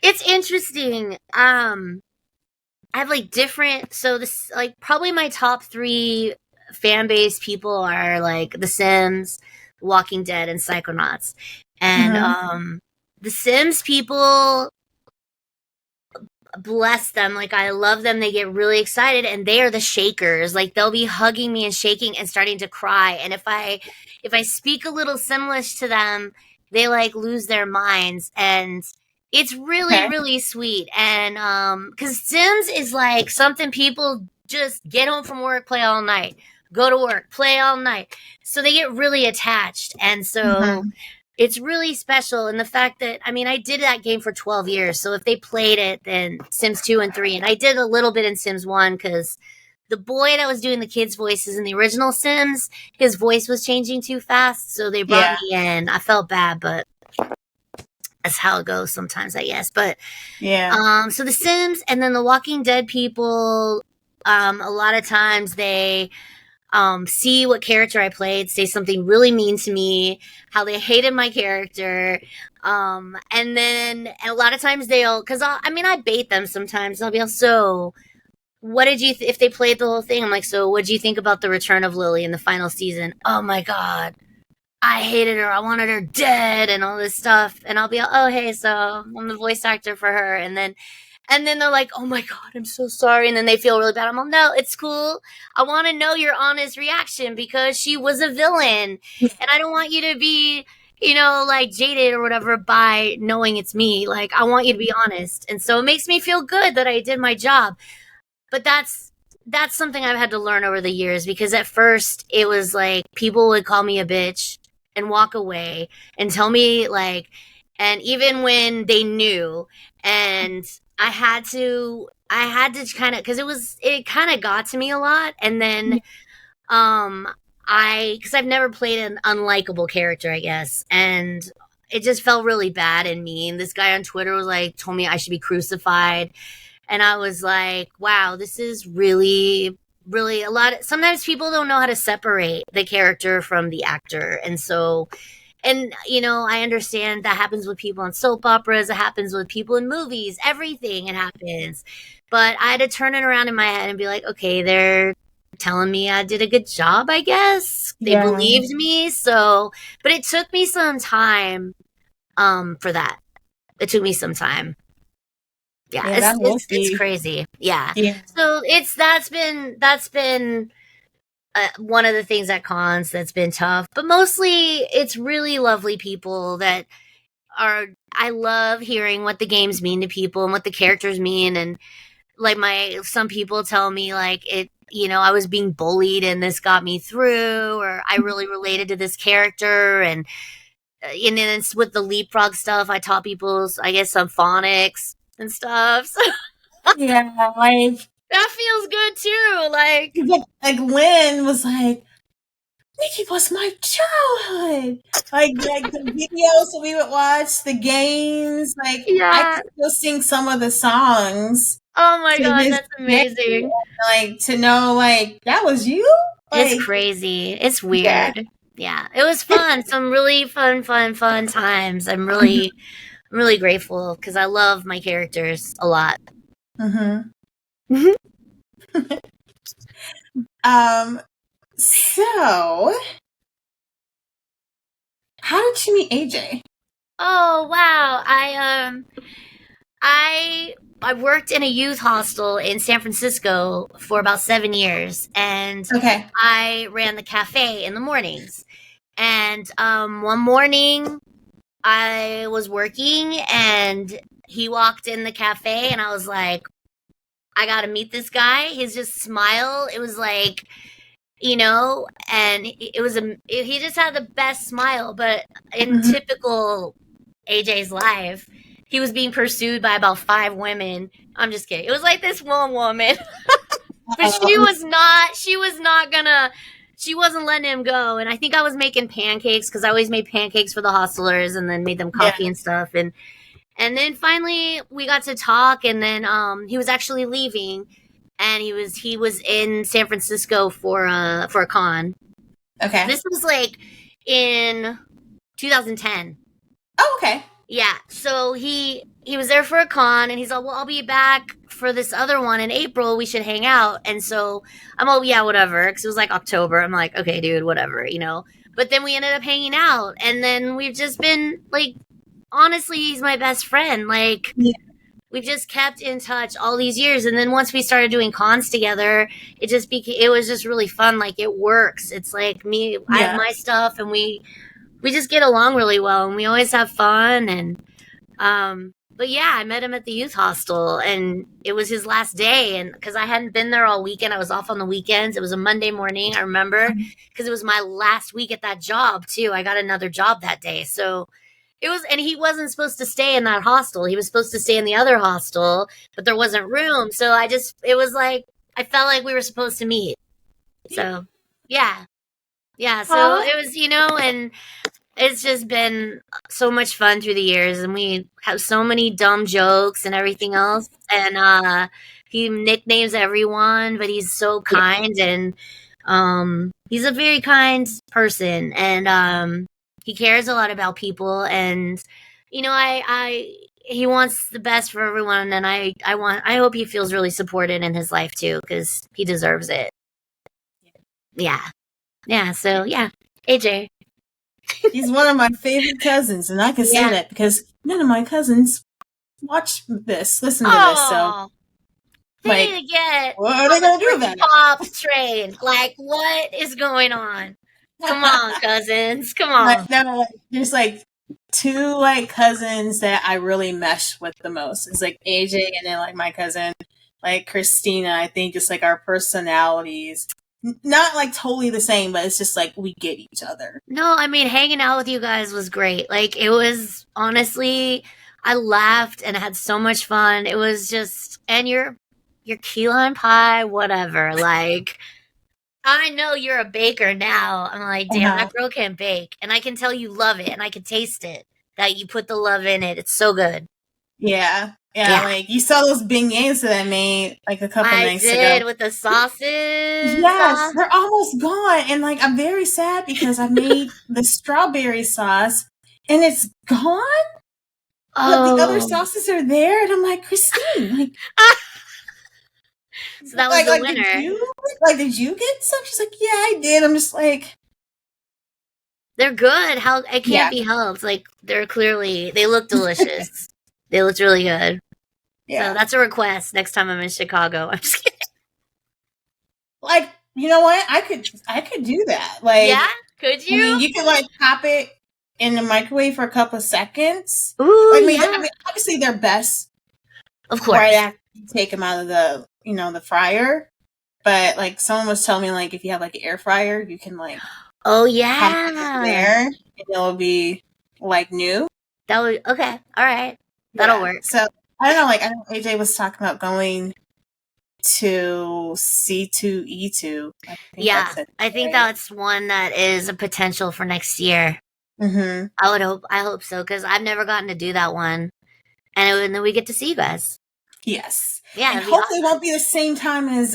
Speaker 2: It's interesting. I have like different, so this like probably my top 3 fan base people are like The Sims, Walking Dead, and Psychonauts. And The Sims people, bless them, like I love them. They get really excited and they are the shakers. Like they'll be hugging me and shaking and starting to cry. And if I speak a little Simlish to them, they like lose their minds. And it's really, really sweet. And because Sims is like something people just get home from work, play all night, go to work, play all night. So they get really attached. And so it's really special. And the fact that, I mean, I did that game for 12 years. So if they played it, then Sims 2 and 3. And I did a little bit in Sims 1 because the boy that was doing the kids' voices in the original Sims, his voice was changing too fast. So they brought me in. I felt bad, but that's how it goes sometimes, I guess. But so The Sims and then the Walking Dead people, a lot of times they see what character I played, say something really mean to me, how they hated my character. And then a lot of times because I bait them sometimes. I'll be like, so what did you, if they played the whole thing, I'm like, so what did you think about the return of Lily in the final season? Oh my God, I hated her. I wanted her dead and all this stuff. And I'll be like, oh, hey, so I'm the voice actor for her. And then they're like, oh my God, I'm so sorry. And then they feel really bad. I'm like, no, it's cool. I want to know your honest reaction because she was a villain. And I don't want you to be, like jaded or whatever by knowing it's me. Like, I want you to be honest. And so it makes me feel good that I did my job. But that's something I've had to learn over the years because at first it was like people would call me a bitch and walk away and tell me like, and even when they knew, and I had to kind of, because it kind of got to me a lot. And then because I've never played an unlikable character, I guess, and it just felt really bad and mean. This guy on Twitter was like, told me I should be crucified. And I was like, wow, this is really, really a lot. Sometimes people don't know how to separate the character from the actor. And so, and, I understand that happens with people on soap operas. It happens with people in movies, everything. It happens. But I had to turn it around in my head and be like, okay, they're telling me I did a good job, I guess. They believed me. So, but it took me some time for that. It took me some time. Yeah, it's crazy. Yeah. So that's been one of the things at cons that's been tough, but mostly it's really lovely people that are. I love hearing what the games mean to people and what the characters mean, and like some people tell me like it. I was being bullied and this got me through, or I really related to this character, and then it's with the leapfrog stuff. I taught people, I guess, some phonics and stuff. So
Speaker 1: Yeah, like
Speaker 2: that feels good too.
Speaker 1: like Lynn was like, Nicki was my childhood. Like the videos we would watch, the games. Like I
Speaker 2: Yeah.
Speaker 1: could still sing some of the songs
Speaker 2: Oh my
Speaker 1: to
Speaker 2: god,
Speaker 1: this
Speaker 2: that's
Speaker 1: day.
Speaker 2: amazing.
Speaker 1: Like to know, like that was you.
Speaker 2: It's
Speaker 1: Like
Speaker 2: crazy. It's
Speaker 1: yeah.
Speaker 2: weird. Yeah, it was fun. Some really fun times. I'm really grateful because I love my characters a lot.
Speaker 1: Mm-hmm.
Speaker 2: Mhm.
Speaker 1: So how did you meet AJ?
Speaker 2: Oh wow, I worked in a youth hostel in San Francisco for about 7 years, and
Speaker 1: Okay.
Speaker 2: I ran the cafe in the mornings. And one morning I was working, and he walked in the cafe, and I was like, I gotta meet this guy. His just smile, it was like, and he just had the best smile. But in
Speaker 1: Mm-hmm.
Speaker 2: typical AJ's life, he was being pursued by about 5 women. I'm just kidding. It was like this one woman, but she wasn't letting him go. And I think I was making pancakes because I always made pancakes for the hostelers and then made them
Speaker 1: Yeah.
Speaker 2: coffee and stuff. And then finally we got to talk, and then he was actually leaving, and he was in San Francisco for a con.
Speaker 1: Okay.
Speaker 2: This was like in 2010.
Speaker 1: Oh, okay.
Speaker 2: Yeah, so he was there for a con, and he's like, "Well, I'll be back for this other one in April. We should hang out." And so I'm all, "Yeah, whatever," because it was like October. I'm like, "Okay, dude, whatever." But then we ended up hanging out, and then we've just been like, honestly, he's my best friend. Like,
Speaker 1: Yeah.
Speaker 2: we've just kept in touch all these years, and then once we started doing cons together, it was just really fun. Like, it works. It's like me, I have
Speaker 1: Yeah.
Speaker 2: my stuff, and we just get along really well, and we always have fun. And but yeah, I met him at the youth hostel, and it was his last day, and because I hadn't been there all weekend, I was off on the weekends. It was a Monday morning, I remember, because it was my last week at that job too. I got another job that day, so it was, and he wasn't supposed to stay in that hostel. He was supposed to stay in the other hostel, but there wasn't room. So it was like, I felt like we were supposed to meet. So yeah. Yeah. So
Speaker 1: Aw.
Speaker 2: it was, and it's just been so much fun through the years, and we have so many dumb jokes and everything else. And he nicknames everyone, but he's so
Speaker 1: Yeah.
Speaker 2: kind, and he's a very kind person, and he cares a lot about people, and I he wants the best for everyone, and I hope he feels really supported in his life too, because he deserves it. Yeah. Yeah, so yeah. AJ.
Speaker 1: He's one of my favorite cousins, and I can say
Speaker 2: Yeah.
Speaker 1: that because none of my cousins listen to this. So,
Speaker 2: Oh, they
Speaker 1: like,
Speaker 2: need to get
Speaker 1: what are they
Speaker 2: on the
Speaker 1: gonna do
Speaker 2: Britney
Speaker 1: about it?
Speaker 2: Pops train. Like, what is going on? Come on, cousins. Come on.
Speaker 1: Like, no, like, there's like two like cousins that I really mesh with the most. It's like AJ, and then like my cousin, like Christina. I think just like our personalities, not like totally the same, but it's just like we get each other.
Speaker 2: No, I mean, hanging out with you guys was great. Like, it was honestly, I laughed and had so much fun. It was just, and your key lime pie, whatever. Like, I know you're a baker now. I'm like, damn,
Speaker 1: Uh-huh.
Speaker 2: that girl can bake. And I can tell you love it, and I can taste it. That you put the love in it. It's so good.
Speaker 1: Yeah, yeah.
Speaker 2: Yeah.
Speaker 1: Like you saw those beignets that I made like a couple
Speaker 2: I
Speaker 1: nights ago.
Speaker 2: did with the sauces.
Speaker 1: Yes, they're almost gone, and like I'm very sad because I made the strawberry sauce and it's gone, but the other
Speaker 2: Oh.
Speaker 1: sauces are there, and I'm like, Christine, like,
Speaker 2: So that was the
Speaker 1: like
Speaker 2: winner.
Speaker 1: did you get some? She's like, yeah, I did. I'm just like,
Speaker 2: They're good. How it can't
Speaker 1: yeah,
Speaker 2: be helped. Like, they look delicious. They looked really good. So
Speaker 1: yeah.
Speaker 2: that's a request next time I'm in Chicago. I'm just kidding.
Speaker 1: Like You know what? I could do that. Like,
Speaker 2: Yeah, could
Speaker 1: I mean,
Speaker 2: you?
Speaker 1: you can like pop it in the microwave for a couple of seconds.
Speaker 2: Ooh,
Speaker 1: I mean,
Speaker 2: yeah.
Speaker 1: obviously they're best
Speaker 2: Of
Speaker 1: right
Speaker 2: course.
Speaker 1: after you take them out of the the fryer. But like someone was telling me, like if you have like an air fryer, you can like
Speaker 2: Oh
Speaker 1: pop it in
Speaker 2: yeah.
Speaker 1: there and it'll be like new.
Speaker 2: That would okay. All right. That'll
Speaker 1: Yeah.
Speaker 2: work.
Speaker 1: So I don't know. Like I know AJ was talking about going to C2E2. I think
Speaker 2: Yeah.
Speaker 1: that's it,
Speaker 2: I think
Speaker 1: right?
Speaker 2: that's one that is a potential for next year.
Speaker 1: Mm-hmm.
Speaker 2: I hope so, because I've never gotten to do that one. And then we get to see you guys.
Speaker 1: Yes.
Speaker 2: Yeah,
Speaker 1: And
Speaker 2: it'd be
Speaker 1: hopefully it
Speaker 2: awesome.
Speaker 1: won't be the same time as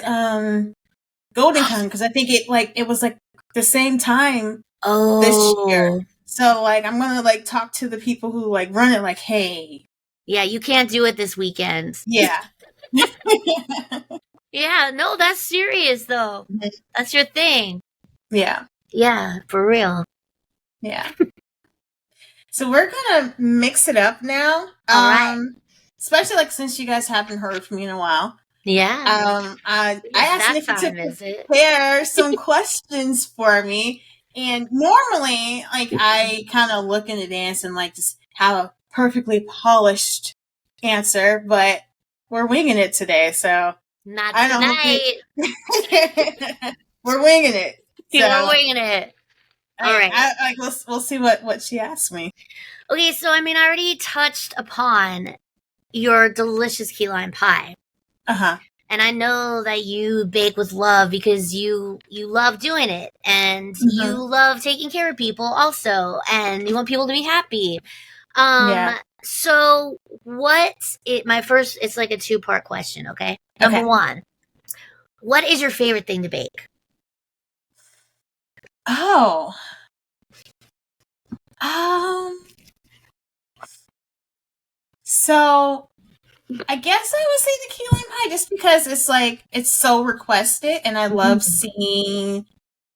Speaker 1: Golden Con because I think it was like the same time this year.
Speaker 2: Oh.
Speaker 1: So like I'm gonna like talk to the people who like run it like, hey,
Speaker 2: Yeah, you can't do it this weekend.
Speaker 1: yeah.
Speaker 2: Yeah, no, that's serious though. That's your thing.
Speaker 1: Yeah.
Speaker 2: Yeah, for real.
Speaker 1: Yeah. So we're gonna mix it up now.
Speaker 2: All right.
Speaker 1: Especially like since you guys haven't heard from me in a while.
Speaker 2: Yeah.
Speaker 1: I
Speaker 2: It's
Speaker 1: asked
Speaker 2: that
Speaker 1: Nikki to
Speaker 2: time, is it?
Speaker 1: prepare some questions for me. And normally, like I kind of look in advance and like just have a perfectly polished answer, but we're winging it today. So
Speaker 2: Not
Speaker 1: I don't know.
Speaker 2: tonight.
Speaker 1: We're winging it. So
Speaker 2: We're winging it. All right.
Speaker 1: like we'll see what she asked me.
Speaker 2: Okay, so I mean, I already touched upon your delicious key lime pie.
Speaker 1: Uh-huh.
Speaker 2: And I know that you bake with love because you love doing it and you
Speaker 1: Mm-hmm.
Speaker 2: love taking care of people also and you want people to be happy.
Speaker 1: Yeah.
Speaker 2: So it's like a two-part question, okay? Number
Speaker 1: Okay.
Speaker 2: one, what is your favorite thing to bake?
Speaker 1: Oh. Um. So I guess I would say the key lime pie just because it's like it's so requested and I love seeing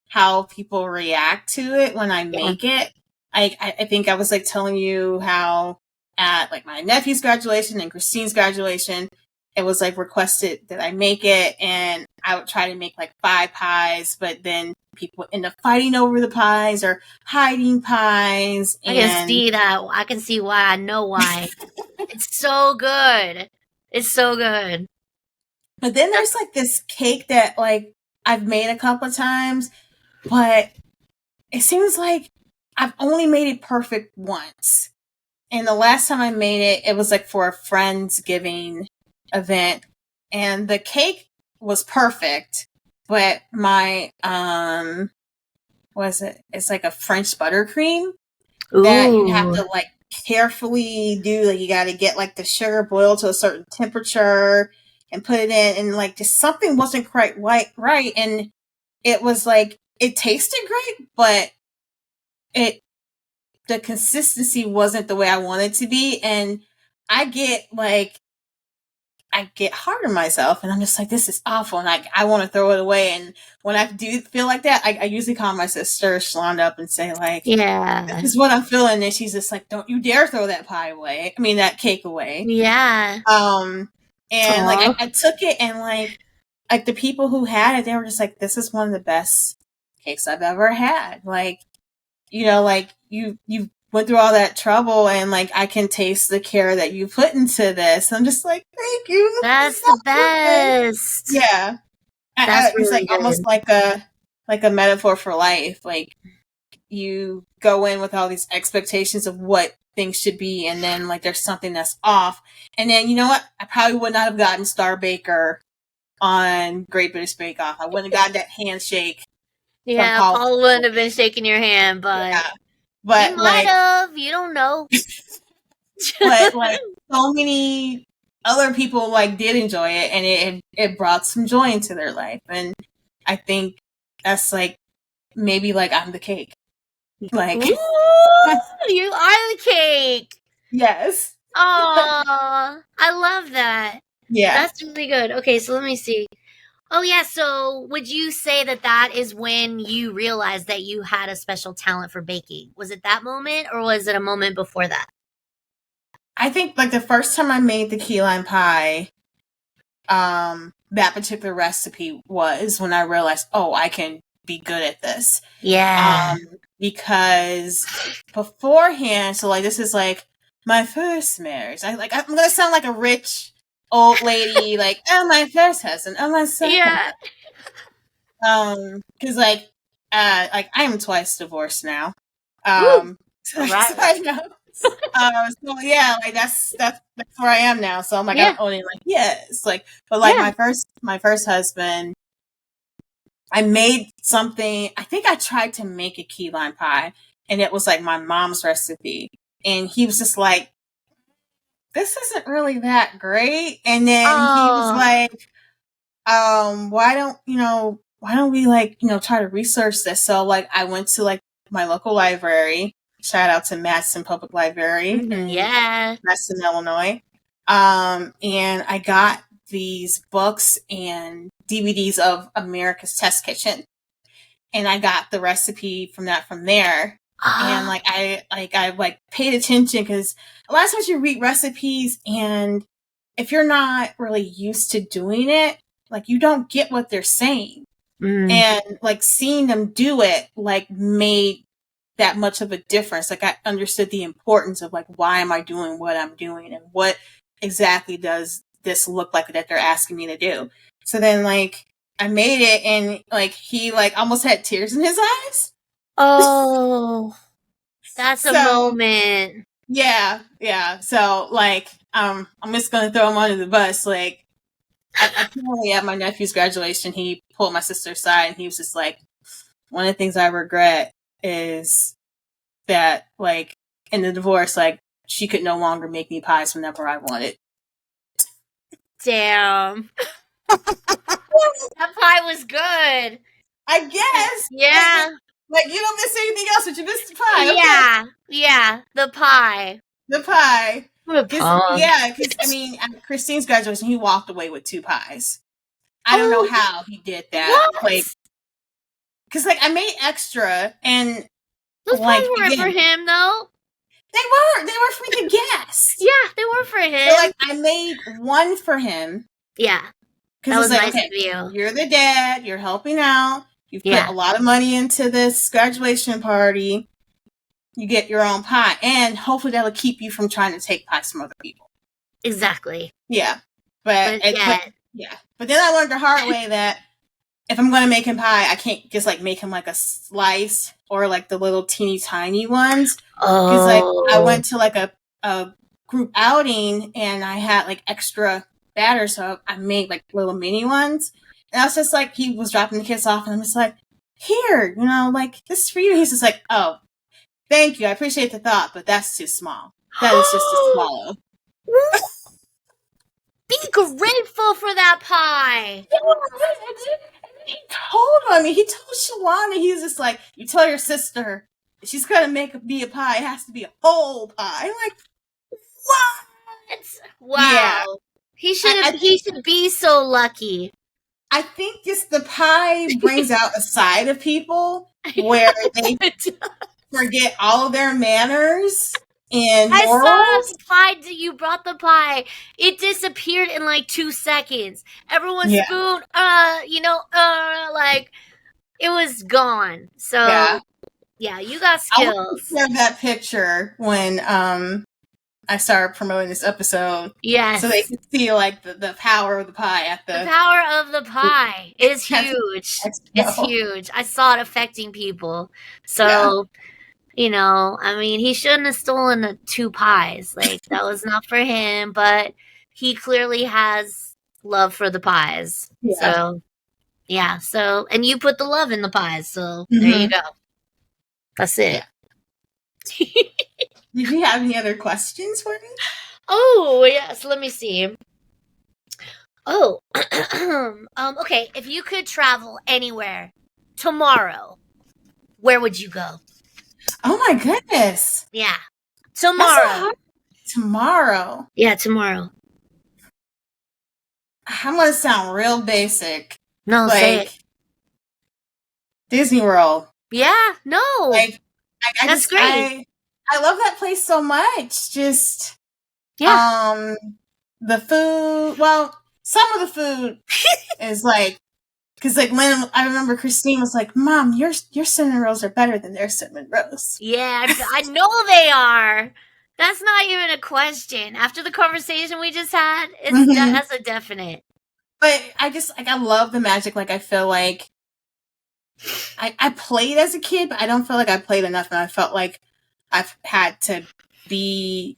Speaker 1: how people react to it when I
Speaker 2: Yeah.
Speaker 1: make it. I think I was like telling you how at like my nephew's graduation and Christine's graduation, it was like requested that I make it and I would try to make like 5 pies, but then people end up fighting over the pies or hiding pies
Speaker 2: I can
Speaker 1: and
Speaker 2: see that. I can see why. I know why. It's so good. It's so good.
Speaker 1: but then there's like this cake that like I've made a couple of times, but it seems like I've only made it perfect once. And the last time I made it, it was like for a Friendsgiving event. And the cake was perfect, but my was it? It's like a French buttercream that you have
Speaker 2: Ooh.
Speaker 1: to like carefully do. Like you got to get like the sugar boiled to a certain temperature and put it in, and like just something wasn't quite right, and it was like it tasted great, but it the consistency wasn't the way I wanted it to be, and I get like I get hard on myself, and I'm just like, this is awful, and like I want to throw it away. And when I do feel like that, I usually call my sister Shalonda up and say like,
Speaker 2: Yeah.
Speaker 1: "This is what I'm feeling," and she's just like, "Don't you dare throw that pie away. I mean that cake away."
Speaker 2: Yeah.
Speaker 1: And like
Speaker 2: Aw.
Speaker 1: I took it, and like the people who had it, they were just like, "This is one of the best cakes I've ever had." Like like you went through all that trouble and like I can taste the care that you put into this. I'm just like, thank you. This is
Speaker 2: That's
Speaker 1: so
Speaker 2: the
Speaker 1: good.
Speaker 2: best.
Speaker 1: Yeah.
Speaker 2: That's
Speaker 1: It's
Speaker 2: really
Speaker 1: like
Speaker 2: good.
Speaker 1: almost like a metaphor for life. Like you go in with all these expectations of what things should be, and then like there's something that's off. And then you know what? I probably would not have gotten Star Baker on Great British Bake Off. I wouldn't have gotten that handshake from
Speaker 2: Yeah,
Speaker 1: Paul.
Speaker 2: Paul wouldn't have been shaking your hand, but
Speaker 1: Yeah.
Speaker 2: he
Speaker 1: But
Speaker 2: might
Speaker 1: like
Speaker 2: have. You don't know.
Speaker 1: but like so many other people like did enjoy it, and it brought some joy into their life, and I think that's like maybe like I'm the cake, like
Speaker 2: Ooh, you are the cake.
Speaker 1: yes.
Speaker 2: Aw, I love that.
Speaker 1: Yeah,
Speaker 2: That's really good. Okay, so let me see. Oh yeah, so would you say that that is when you realized that you had a special talent for baking? Was it that moment or was it a moment before that?
Speaker 1: I think like the first time I made the key lime pie, that particular recipe was when I realized, oh, I can be good at this.
Speaker 2: Yeah.
Speaker 1: Because beforehand, so like this is like my first marriage. I'm gonna sound like a rich old lady, like, oh, my first husband, oh, my second.
Speaker 2: Yeah.
Speaker 1: Because like I am twice divorced now.
Speaker 2: Woo.
Speaker 1: So,
Speaker 2: Right.
Speaker 1: so I know. So yeah, like that's where I am now. So I'm like,
Speaker 2: Yeah.
Speaker 1: I'm only like, yes, like, but like
Speaker 2: Yeah.
Speaker 1: my first husband, I made something. I think I tried to make a key lime pie, and it was like my mom's recipe, and he was just like, this isn't really that great. And then he was
Speaker 2: Oh.
Speaker 1: like, why don't we like, try to research this? So like I went to like my local library. Shout out to Madison Public Library in
Speaker 2: Yeah.
Speaker 1: Madison, Illinois. And I got these books and DVDs of America's Test Kitchen. And I got the recipe from there. And like I paid attention because a lot of times you read recipes and if you're not really used to doing it, like you don't get what they're saying. And like seeing them do it like made that much of a difference. Like I understood the importance of like, why am I doing what I'm doing and what exactly does this look like that they're asking me to do? So then like I made it and like he like almost had tears in his eyes.
Speaker 2: Oh, that's a
Speaker 1: So
Speaker 2: moment.
Speaker 1: yeah. So like I'm just gonna throw him under the bus. Like apparently at my nephew's graduation he pulled my sister aside and he was just like, one of the things I regret is that like in the divorce, like she could no longer make me pies whenever I wanted.
Speaker 2: Damn. That pie was good.
Speaker 1: I guess.
Speaker 2: Yeah.
Speaker 1: Like you don't miss anything else, but you missed the pie. Okay.
Speaker 2: Yeah. Yeah. The pie.
Speaker 1: The pie.
Speaker 2: What a punk.
Speaker 1: Yeah, because I mean, at Christine's graduation, he walked away with 2 pies. I don't know how he did that.
Speaker 2: What?
Speaker 1: Like, because like I made extra, and
Speaker 2: Those
Speaker 1: like
Speaker 2: pies weren't
Speaker 1: again,
Speaker 2: for him, though.
Speaker 1: they were for the guests.
Speaker 2: Yeah, they were for him.
Speaker 1: So like I made one for him.
Speaker 2: Yeah.
Speaker 1: That was
Speaker 2: like,
Speaker 1: nice
Speaker 2: okay,
Speaker 1: of you. You're the dad. You're helping out. You've put
Speaker 2: Yeah.
Speaker 1: a lot of money into this graduation party. You get your own pie, and hopefully that'll keep you from trying to take pies from other people.
Speaker 2: Exactly.
Speaker 1: Yeah, but then I learned the hard way that if I'm going to make him pie, I can't just like make him like a slice or like the little teeny tiny ones. Because like I went to like a group outing and I had like extra batter, so I made like little mini ones. And I was just like, he was dropping the kids off, and I'm just like, here, like this is for you. He's just like, oh, thank you, I appreciate the thought, but that's too small. That is just to swallow.
Speaker 2: Be grateful for that pie.
Speaker 1: He told me. He told Shawana. He was just like, you tell your sister if she's gonna be a pie, it has to be a whole pie. I'm like, what?
Speaker 2: Wow.
Speaker 1: Yeah.
Speaker 2: He should be so lucky.
Speaker 1: I think just the pie brings out a side of people where they forget all of their manners and morals.
Speaker 2: I saw the pie. You brought the pie. It disappeared in like 2 seconds. Everyone spooned, like it was gone. So yeah, you got skills.
Speaker 1: I want that picture when I started promoting this episode.
Speaker 2: Yes.
Speaker 1: So they can see like the power of the pie the
Speaker 2: power of the pie is huge. It's huge. I saw it affecting people. So I mean, he shouldn't have stolen the 2 pies. Like that was not for him, but he clearly has love for the pies. Yeah. So and you put the love in the pies, so there you go. That's it.
Speaker 1: Yeah. Did you have any other questions for me?
Speaker 2: Oh, yes. Let me see. Oh, okay. If you could travel anywhere tomorrow, where would you go?
Speaker 1: Oh my goodness.
Speaker 2: Yeah. Tomorrow.
Speaker 1: Tomorrow.
Speaker 2: Yeah, tomorrow.
Speaker 1: I'm going to sound real basic.
Speaker 2: No, say it.
Speaker 1: Disney World.
Speaker 2: Yeah, no.
Speaker 1: That's great. I love that place so much. Just, the food. Well, some of the food is like, because like when I remember Christine was like, "Mom, your cinnamon rolls are better than their cinnamon rolls."
Speaker 2: Yeah, I know they are. That's not even a question. After the conversation we just had, that's a definite.
Speaker 1: But I just like I love the magic. Like I feel like I played as a kid, but I don't feel like I played enough, and I felt like I've had to deal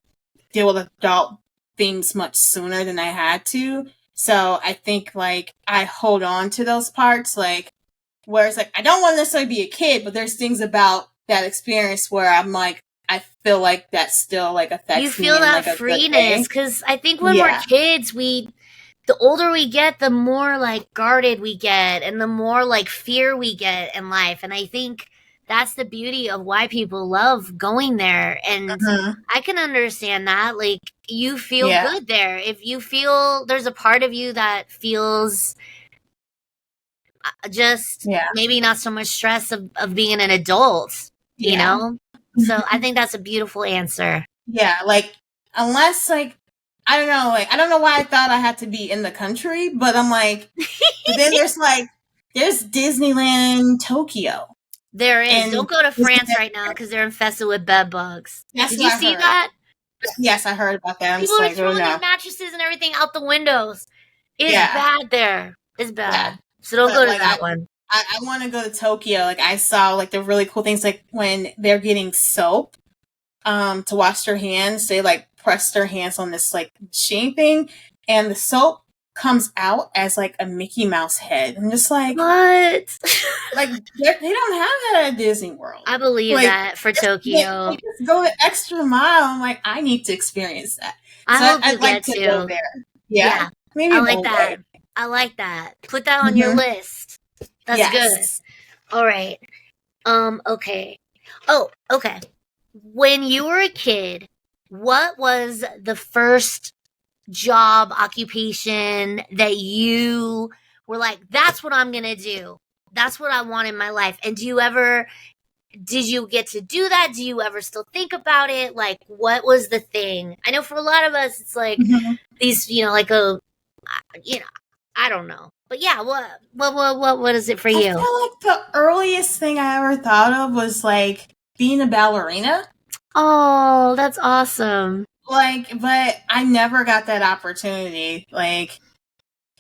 Speaker 1: with adult things much sooner than I had to. So I think like I hold on to those parts, like where it's like I don't want to necessarily be a kid, but there's things about that experience where I'm like I feel like that still like affects
Speaker 2: You
Speaker 1: me
Speaker 2: feel
Speaker 1: in
Speaker 2: that
Speaker 1: like a good way.
Speaker 2: freeness because I think when we're
Speaker 1: Yeah.
Speaker 2: kids, the older we get, the more like guarded we get and the more like fear we get in life. And I think that's the beauty of why people love going there. And I can understand that. Like, you feel
Speaker 1: Yeah.
Speaker 2: good there. If you feel there's a part of you that feels just
Speaker 1: Yeah.
Speaker 2: maybe not so much stress of being an adult, you
Speaker 1: Yeah.
Speaker 2: know? So I think that's a beautiful answer.
Speaker 1: Yeah, like unless like I don't know, like I don't know why I thought I had to be in the country, but I'm like, but then there's Disneyland Tokyo,
Speaker 2: There is.
Speaker 1: and
Speaker 2: Don't go to France right now because they're infested with bed bugs.
Speaker 1: that's
Speaker 2: Did
Speaker 1: what
Speaker 2: you
Speaker 1: I
Speaker 2: see
Speaker 1: heard.
Speaker 2: that?
Speaker 1: Yes, I heard about that. I'm
Speaker 2: People
Speaker 1: just
Speaker 2: are
Speaker 1: like, oh
Speaker 2: throwing their
Speaker 1: no,
Speaker 2: mattresses and everything out the windows. It's
Speaker 1: yeah,
Speaker 2: bad there. It's
Speaker 1: yeah.
Speaker 2: bad. So don't
Speaker 1: But
Speaker 2: go to
Speaker 1: like
Speaker 2: that one.
Speaker 1: I want to go to Tokyo. Like I saw like the really cool things, like when they're getting soap, to wash their hands, they like press their hands on this like machine thing, and the soap comes out as like a Mickey Mouse head. I'm just
Speaker 2: What?
Speaker 1: like they don't have that at Disney World.
Speaker 2: I believe
Speaker 1: Like
Speaker 2: that for
Speaker 1: they
Speaker 2: Tokyo.
Speaker 1: just go the extra mile. I'm like, I need to experience that.
Speaker 2: I
Speaker 1: So
Speaker 2: hope you
Speaker 1: I'd like
Speaker 2: get
Speaker 1: to go
Speaker 2: to.
Speaker 1: there. Yeah,
Speaker 2: Yeah.
Speaker 1: maybe
Speaker 2: I like
Speaker 1: one day.
Speaker 2: that. I like that. Put that on your
Speaker 1: Mm-hmm.
Speaker 2: list. That's good.
Speaker 1: Yes.
Speaker 2: All right. Okay. Oh, okay. When you were a kid, what was the first job occupation that you were like, that's what I'm gonna do? That's what I want in my life. And did you get to do that? Do you ever still think about it? Like, what was the thing? I know for a lot of us, it's like
Speaker 1: Mm-hmm.
Speaker 2: these, like I don't know. But yeah, what is it for
Speaker 1: I
Speaker 2: you?
Speaker 1: feel like the earliest thing I ever thought of was like being a ballerina.
Speaker 2: Oh, that's awesome.
Speaker 1: Like, but I never got that opportunity. Like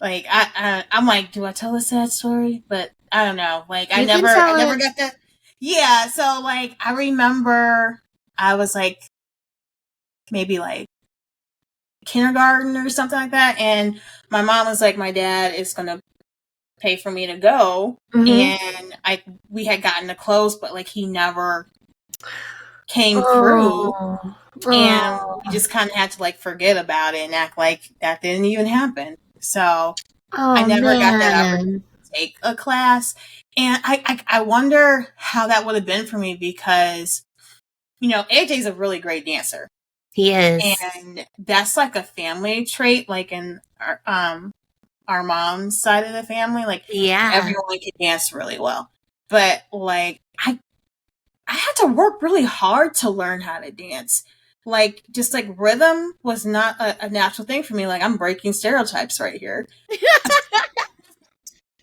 Speaker 1: I'm like, do I tell a sad story? But I don't know. Like
Speaker 2: You can
Speaker 1: I
Speaker 2: tell
Speaker 1: never
Speaker 2: it.
Speaker 1: got that. Yeah. So like I remember I was like maybe like kindergarten or something like that, and my mom was like, my dad is gonna pay for me to go,
Speaker 2: Mm-hmm.
Speaker 1: and we had gotten the clothes, but like he never came through,
Speaker 2: Oh,
Speaker 1: and
Speaker 2: oh,
Speaker 1: we just kind of had to like forget about it and act like that didn't even happen. So I
Speaker 2: oh
Speaker 1: never got that opportunity
Speaker 2: man.
Speaker 1: to take a class. And I wonder how that would have been for me because, AJ's a really great dancer.
Speaker 2: He is.
Speaker 1: And that's like a family trait, like in our mom's side of the family. Like
Speaker 2: Yeah.
Speaker 1: everyone can dance really well. But like I had to work really hard to learn how to dance. Like just like rhythm was not a natural thing for me. Like I'm breaking stereotypes right here.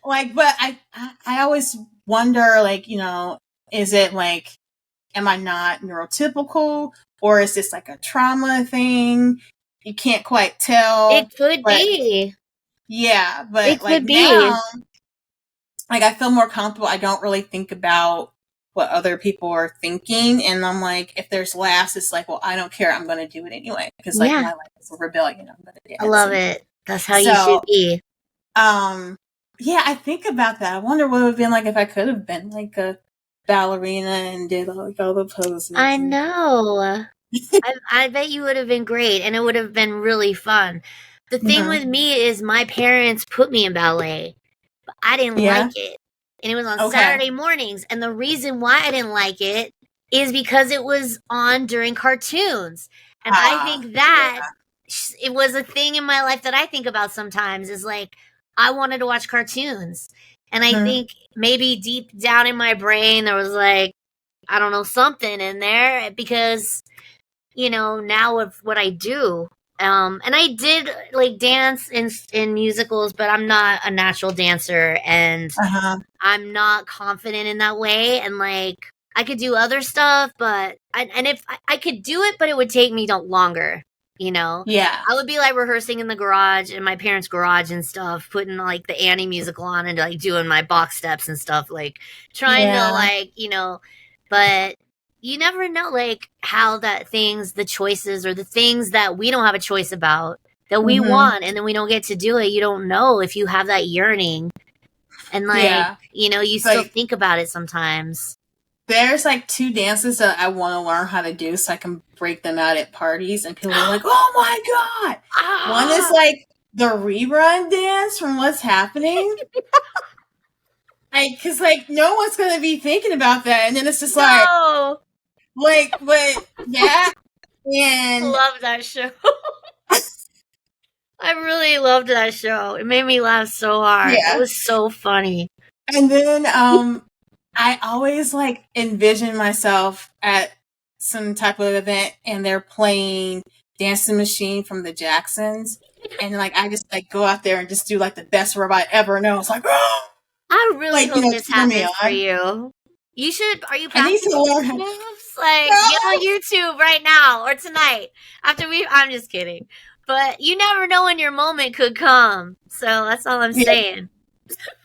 Speaker 1: Like, but I always wonder, like, is it like, am I not neurotypical, or is this like a trauma thing? You can't quite tell.
Speaker 2: It could
Speaker 1: But
Speaker 2: be.
Speaker 1: yeah,
Speaker 2: It
Speaker 1: but like
Speaker 2: could be.
Speaker 1: now, like I feel more comfortable. I don't really think about what other people are thinking, and I'm like, if there's laughs, it's like, well, I don't care. I'm going to do it anyway because like
Speaker 2: Yeah.
Speaker 1: my life is a rebellion. I'm going to dance.
Speaker 2: I love it. That's how you
Speaker 1: So,
Speaker 2: should be.
Speaker 1: yeah, I think about that. I wonder what it would have been like if I could have been like a ballerina and did like all the poses.
Speaker 2: I know. I bet you would have been great and it would have been really fun. The thing
Speaker 1: Mhm.
Speaker 2: with me is my parents put me in ballet, but I didn't
Speaker 1: Yeah.
Speaker 2: like it. And it was on
Speaker 1: Okay.
Speaker 2: Saturday mornings. And the reason why I didn't like it is because it was on during cartoons. And I think that it was a thing in my life that I think about sometimes is like, I wanted to watch cartoons. And I think maybe deep down in my brain, there was like, I don't know, something in there because, now of what I do. And I did like dance in musicals, but I'm not a natural dancer, and I'm not confident in that way. And like I could do other stuff, but and if I could do it, but it would take me longer. You know,
Speaker 1: Yeah.
Speaker 2: I would be like rehearsing in the garage, in my parents' garage and stuff, putting like the Annie musical on and like doing my box steps and stuff, like trying to like but you never know like how the choices or the things that we don't have a choice about that we want and then we don't get to do it. You don't know if you have that yearning and like you still
Speaker 1: like,
Speaker 2: think about it sometimes.
Speaker 1: There's like 2 dances that I want to learn how to do so I can break them out at parties and people are like, oh my God. One is like the rerun dance from What's Happening. Cause like no one's gonna be thinking about that, and then it's just but yeah, and
Speaker 2: I love that show. I really loved that show. It made me laugh so hard. It was so funny.
Speaker 1: And then I always like envision myself at some type of event and they're playing Dancing Machine from the Jacksons, and like I just like go out there and just do like the best robot ever, and I was like, oh!
Speaker 2: I really hope this happens for you. You should. Are you practicing moves? Like get on YouTube right now or tonight after we. I'm just kidding, but you never know when your moment could come. So that's all I'm saying.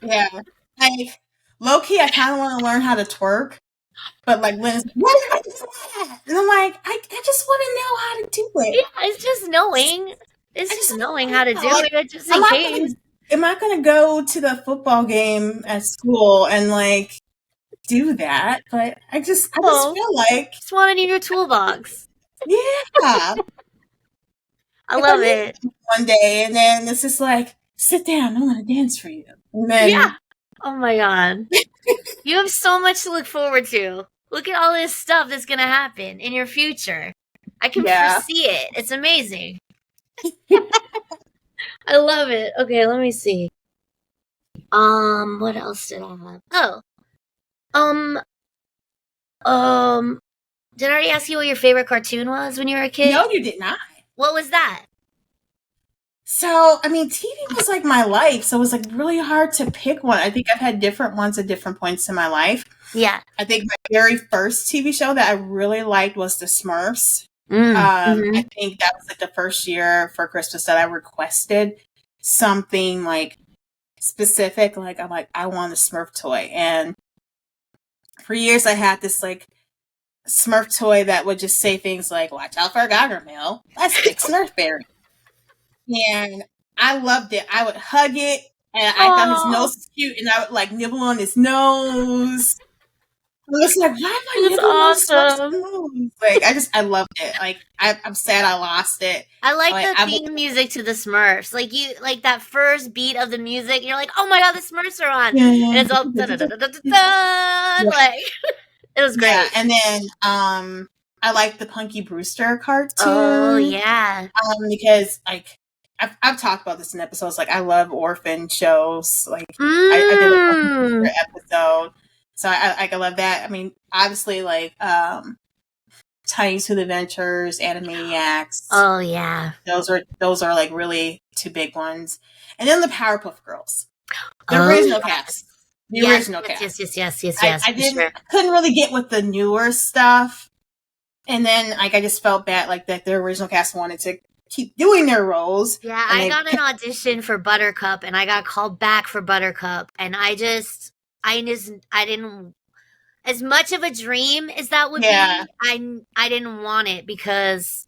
Speaker 1: Yeah, like low key, I kind of want to learn how to twerk, but like when and I'm like, I just want to know how to do it.
Speaker 2: Yeah, it's just knowing. It's just knowing how to do it. Just in case.
Speaker 1: Am I going to go to the football game at school and like do that? But I just feel like
Speaker 2: just want it in your toolbox.
Speaker 1: Yeah,
Speaker 2: I love it.
Speaker 1: One day, and then it's just like, sit down. I'm going to dance for you. And then,
Speaker 2: oh my God, you have so much to look forward to. Look at all this stuff that's going to happen in your future. I can foresee it. It's amazing. I love it. Okay, let me see. What else did I have? Did I already ask you what your favorite cartoon was when you were a kid?
Speaker 1: No, you did not.
Speaker 2: What was that?
Speaker 1: So, I mean, TV was like my life, so it was like really hard to pick one. I think I've had different ones at different points in my life.
Speaker 2: Yeah.
Speaker 1: I think my very first TV show that I really liked was The Smurfs. I think that was like the first year for Christmas that I requested something like specific. Like I'm like, I want a Smurf toy. And for years I had this like Smurf toy that would just say things like, watch out for Gargamel. Let's fix Smurf Berry. And I loved it. I would hug it and I thought his nose was cute and I would like nibble on his nose. I was like, why am I nibbling on Smurf's nose? Like, I loved it. Like, I'm sad I lost it.
Speaker 2: I like the theme music to the Smurfs. Like you, like that first beat of the music. You're like, oh my God, the Smurfs are on, and it's all like it was great.
Speaker 1: Yeah, and then I like the Punky Brewster cartoon.
Speaker 2: Oh yeah,
Speaker 1: because like I've talked about this in episodes. Like, I love orphan shows. Like, I did a Punky Brewster episode. So I love that. I mean, obviously, like Tiny Toon Adventures, Animaniacs.
Speaker 2: Oh yeah,
Speaker 1: those are like really 2 big ones. And then the Powerpuff Girls, the original cast. The original cast.
Speaker 2: Yes.
Speaker 1: I couldn't really get with the newer stuff. And then like I just felt bad like that the original cast wanted to keep doing their roles.
Speaker 2: Yeah, I got an audition for Buttercup and I got called back for Buttercup and I didn't, as much of a dream as that would be, I didn't want it because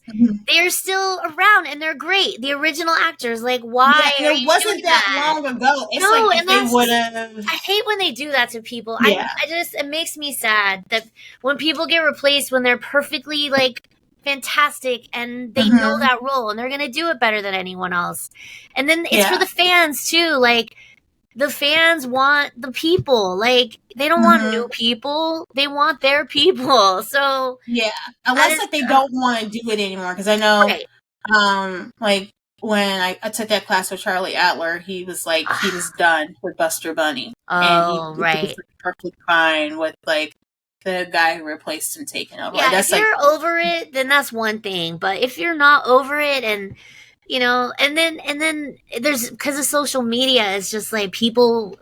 Speaker 2: they're still around and they're great. The original actors, like, why?
Speaker 1: Yeah, it wasn't that long ago. It's like if they would have.
Speaker 2: I hate when they do that to people. Yeah. It makes me sad that when people get replaced when they're perfectly like fantastic and they know that role and they're gonna do it better than anyone else. And then it's for the fans too, like. The fans want the people. Like, they don't want new people. They want their people. So
Speaker 1: yeah, unless like they don't want to do it anymore. Because I know, like when I took that class with Charlie Adler, he was like he was done with Buster Bunny.
Speaker 2: Oh,
Speaker 1: and he was perfectly fine with like the guy who replaced him taking over.
Speaker 2: Yeah,
Speaker 1: That's
Speaker 2: if you're over it, then that's one thing. But if you're not over it, and and then there's, because of social media, it's just like people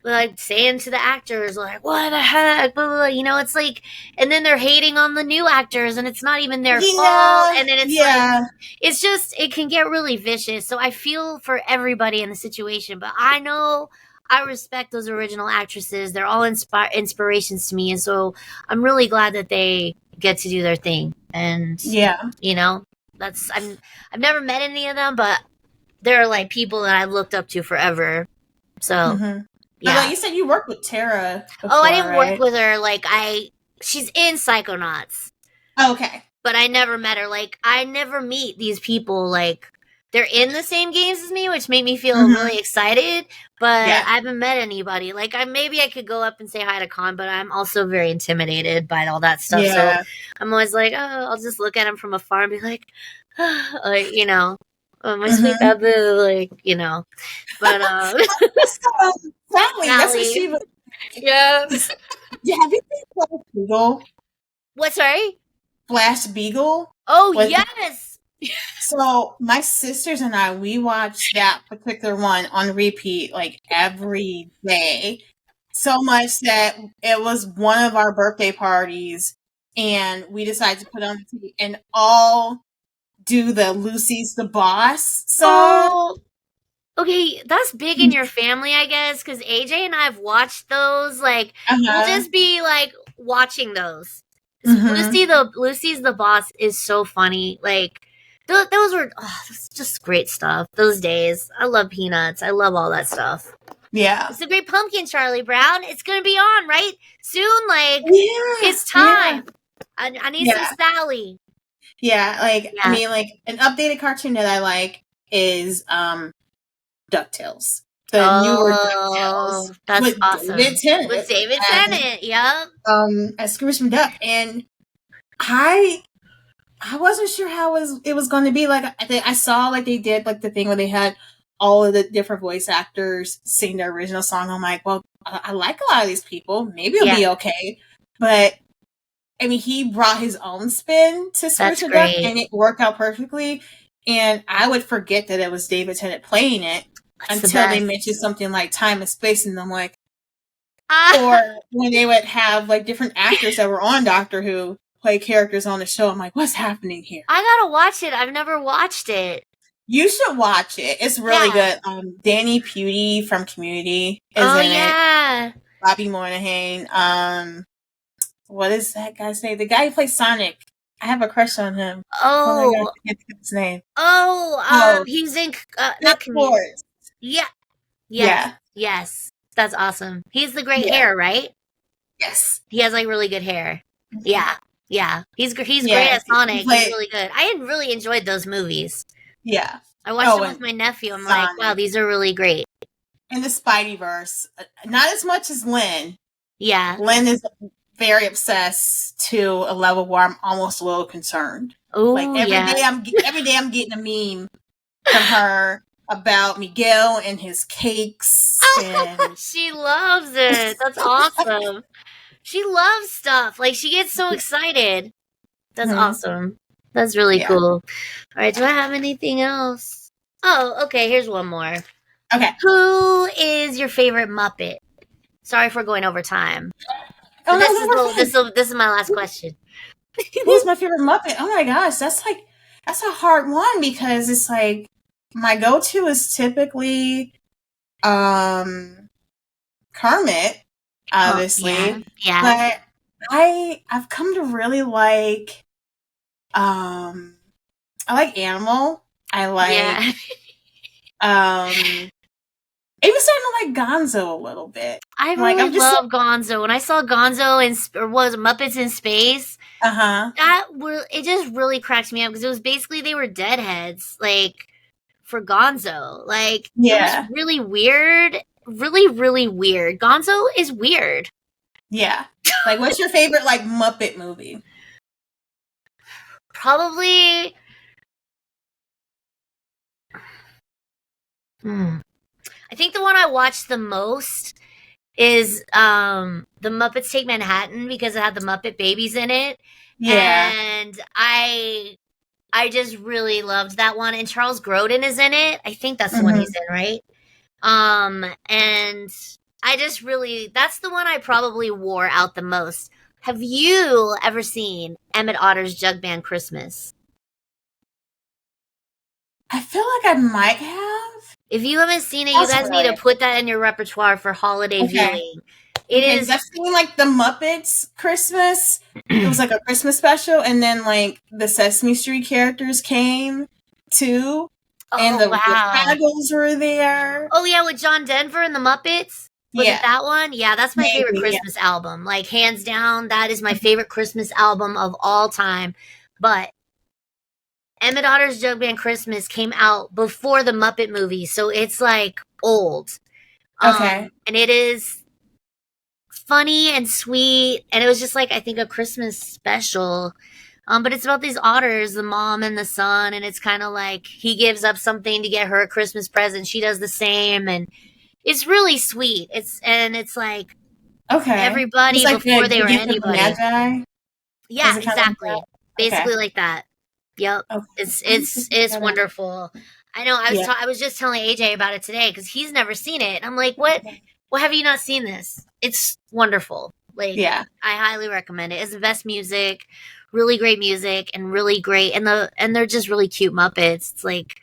Speaker 2: like saying to the actors like, what the heck, blah, blah, blah. It's like, and then they're hating on the new actors, and it's not even their fault, and then it's like, it's just, it can get really vicious. So I feel for everybody in the situation, but I know I respect those original actresses. They're all inspirations to me, and so I'm really glad that they get to do their thing. And that's, I've never met any of them, but they're like people that I've looked up to forever. So
Speaker 1: yeah. Like you said, you worked with Tara before,
Speaker 2: I didn't work
Speaker 1: right?
Speaker 2: with her. Like, she's in Psychonauts.
Speaker 1: Okay.
Speaker 2: But I never met her. Like, I never meet these people. Like, they're in the same games as me, which made me feel really excited. But I haven't met anybody. Like, maybe I could go up and say hi to Khan, but I'm also very intimidated by all that stuff. So I'm always like, oh, I'll just look at him from afar and be like, like, oh, my sweet babu, like, But
Speaker 1: Sally, that's what she was.
Speaker 2: Yeah.
Speaker 1: Yeah, have you seen Flash Beagle?
Speaker 2: What, sorry?
Speaker 1: Flash Beagle?
Speaker 2: Oh, yes!
Speaker 1: So, my sisters and I, we watched that particular one on repeat, like, every day. So much that it was one of our birthday parties, and we decided to put on the TV and all do the Lucy's the Boss song.
Speaker 2: Oh, okay, that's big in your family, I guess, because AJ and I have watched those. Like, we'll just be like watching those. Lucy's the Boss is so funny. Like, those were just great stuff. Those days, I love Peanuts. I love all that stuff.
Speaker 1: Yeah,
Speaker 2: it's a great pumpkin, Charlie Brown. It's gonna be on right soon. Like, it's time. I need some Sally.
Speaker 1: Yeah, like I mean, like an updated cartoon that I like is DuckTales. The newer DuckTales.
Speaker 2: That's awesome.
Speaker 1: David Tennant.
Speaker 2: With David Tennant, yeah.
Speaker 1: As Scrooge McDuck, and I wasn't sure how it was going to be. Like I saw like they did like the thing where they had all of the different voice actors sing their original song. I'm like, well, I like a lot of these people. Maybe it'll be okay. But I mean, he brought his own spin to Scrooge McDuck, and it worked out perfectly. And I would forget that it was David Tennant playing it until they mentioned something like time and space, and I'm like, or when they would have like different actors that were on Doctor Who play characters on the show, I'm like, what's happening here?
Speaker 2: I gotta watch it. I've never watched it.
Speaker 1: You should watch it. It's really good. Danny Pudi from Community is in it. Bobby Moynihan. What is that guy's name? The guy who plays Sonic. I have a crush on him. Oh my God, I can't think of his name.
Speaker 2: He's in not Community. Yes. That's awesome. He's the great hair, right?
Speaker 1: Yes.
Speaker 2: He has like really good hair. Yeah. He's great as Sonic. He's really good. I really enjoyed those movies.
Speaker 1: Yeah.
Speaker 2: I watched them with my nephew. I'm like, wow, these are really great.
Speaker 1: In the Spideyverse, not as much as Lynn.
Speaker 2: Yeah.
Speaker 1: Lynn is very obsessed to a level where I'm almost a little concerned.
Speaker 2: Oh,
Speaker 1: like every day I'm getting a meme from her about Miguel and his cakes. And
Speaker 2: she loves it. That's awesome. She loves stuff. Like, she gets so excited. That's awesome. That's really cool. All right, do I have anything else? Oh, okay, here's one more.
Speaker 1: Okay.
Speaker 2: Who is your favorite Muppet? Sorry for going over time. This is my last question.
Speaker 1: Who's my favorite Muppet? Oh my gosh, that's a hard one, because it's like my go-to is typically Kermit, obviously.
Speaker 2: Yeah.
Speaker 1: But I've come to really like I like Animal. I like even starting to like Gonzo a little bit.
Speaker 2: I really love Gonzo. When I saw Gonzo was Muppets in Space, it just really cracked me up, because it was basically they were deadheads, like, for Gonzo. Like, it was really weird. Really, really weird. Gonzo is weird.
Speaker 1: Yeah. Like, what's your favorite like Muppet movie?
Speaker 2: Probably. I think the one I watched the most is the Muppets Take Manhattan because it had the Muppet Babies in it.
Speaker 1: Yeah.
Speaker 2: And I just really loved that one. And Charles Grodin is in it. I think that's the one he's in, right? And I just really, that's the one I probably wore out the most. Have you ever seen Emmett Otter's Jug Band Christmas?
Speaker 1: I feel like I might have.
Speaker 2: If you haven't seen it, you guys need to put that in your repertoire for holiday viewing. It is.
Speaker 1: I've seen like the Muppets Christmas. It was like a Christmas special, and then like the Sesame Street characters came too. And the Fraggles were there.
Speaker 2: Oh yeah, with John Denver and the Muppets. Was it that one? Yeah, that's my favorite Christmas album. Like hands down, that is my favorite Christmas album of all time. But Emmett Otter's Jug Band Christmas came out before the Muppet movie, so it's like old. And it is funny and sweet, and it was just like I think a Christmas special. But it's about these otters, the mom and the son, and it's kind of like he gives up something to get her a Christmas present. She does the same, and it's really sweet. It's like everybody like before they were anybody. Yeah, exactly. Like basically like that. Yep. It's wonderful. I know. I was just telling AJ about it today because he's never seen it. I'm like, what? Well, have you not seen this? It's wonderful. Like, I highly recommend it. It's the best music, really great music, and really great. And they're just really cute Muppets. It's like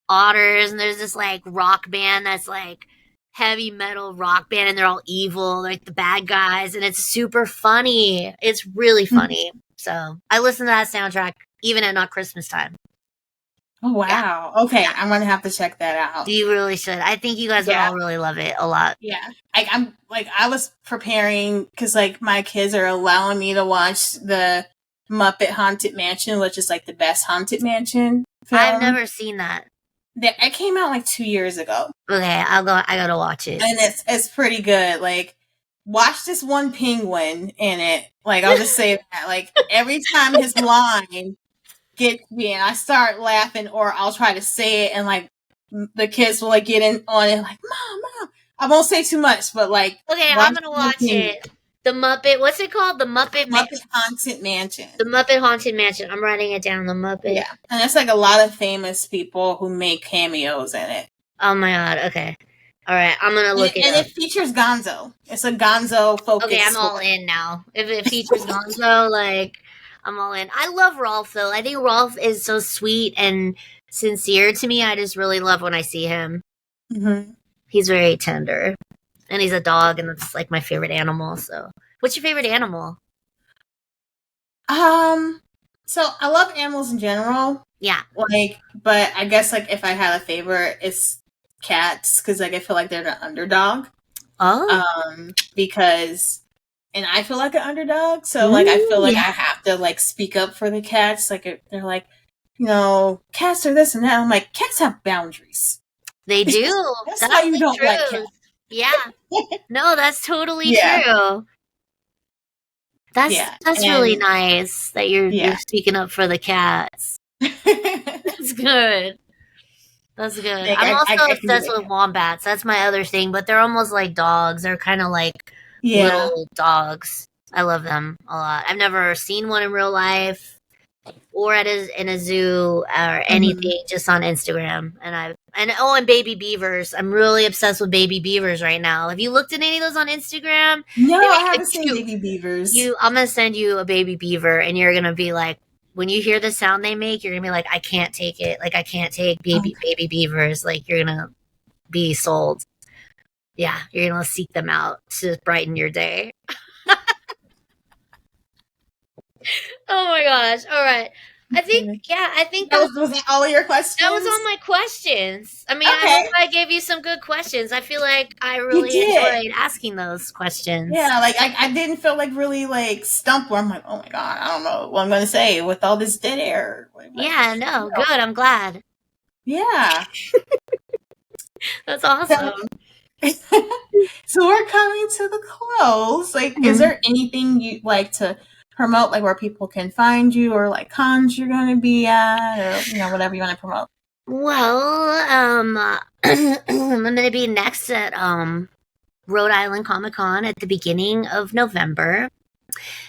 Speaker 2: otters, and there's this like rock band that's like heavy metal rock band, and they're all evil, like the bad guys, and it's super funny. It's really funny. So I listen to that soundtrack even at not Christmas time.
Speaker 1: Oh wow! Yeah. Okay, I'm gonna have to check that out.
Speaker 2: You really should. I think you guys would all really love it a lot.
Speaker 1: Yeah, I was preparing because like my kids are allowing me to watch the Muppet Haunted Mansion, which is like the best Haunted Mansion film.
Speaker 2: I've never seen that.
Speaker 1: It came out like 2 years ago.
Speaker 2: Okay, I gotta watch it,
Speaker 1: and it's pretty good. Like, watch this one penguin in it. Like, I'll just say that. Like, every time his line gets me and I start laughing, or I'll try to say it, and like the kids will like get in on it, like, Mom. I won't say too much, but like,
Speaker 2: okay, I'm gonna watch it. The Muppet, what's it called? The Muppet
Speaker 1: Haunted Mansion.
Speaker 2: The Muppet Haunted Mansion. I'm writing it down. The Muppet.
Speaker 1: Yeah, and it's like a lot of famous people who make cameos in it.
Speaker 2: Oh my god! Okay, all right, I'm gonna look it up.
Speaker 1: And it features Gonzo. It's a Gonzo focus.
Speaker 2: Okay, I'm all in now. If it features Gonzo, like, I'm all in. I love Rolf though. I think Rolf is so sweet and sincere to me. I just really love when I see him.
Speaker 1: Mm-hmm.
Speaker 2: He's very tender, and he's a dog, and it's like my favorite animal. So, what's your favorite animal?
Speaker 1: So I love animals in general.
Speaker 2: Yeah.
Speaker 1: Like, but I guess like if I had a favorite, it's cats, because like I feel like they're the underdog.
Speaker 2: Oh.
Speaker 1: Because, and I feel like an underdog, so like I feel like I have to like speak up for the cats. Like they're like, cats are this and that. I'm like, cats have boundaries.
Speaker 2: They do.
Speaker 1: That's why you don't like cats.
Speaker 2: Yeah. No, that's totally true. That's really nice that you're speaking up for the cats. That's good. That's good. I'm also obsessed with wombats. That's my other thing, but they're almost like dogs. They're kind of like little dogs. I love them a lot. I've never seen one in real life or in a zoo or anything, just on Instagram. And baby beavers. I'm really obsessed with baby beavers right now. Have you looked at any of those on Instagram?
Speaker 1: No, I haven't seen baby beavers.
Speaker 2: I'm going to send you a baby beaver, and you're going to be like, when you hear the sound they make, you're going to be like, I can't take it. Like, I can't take baby beavers. Like, you're going to be sold. Yeah, you're going to seek them out to brighten your day. Oh my gosh. All right. I think
Speaker 1: was that all your questions?
Speaker 2: That was all my questions. I mean, I hope I gave you some good questions. I feel like I really enjoyed asking those questions.
Speaker 1: Yeah, like I didn't feel like really like stumped where I'm like, oh my god, I don't know what I'm going to say with all this dead air.
Speaker 2: Good. I'm glad.
Speaker 1: Yeah.
Speaker 2: That's awesome.
Speaker 1: So we're coming to the close. Like, is there anything you'd like to promote, like where people can find you, or like cons you're going to be at, or whatever you want to promote?
Speaker 2: Well, I'm going to be next at Rhode Island Comic Con at the beginning of November.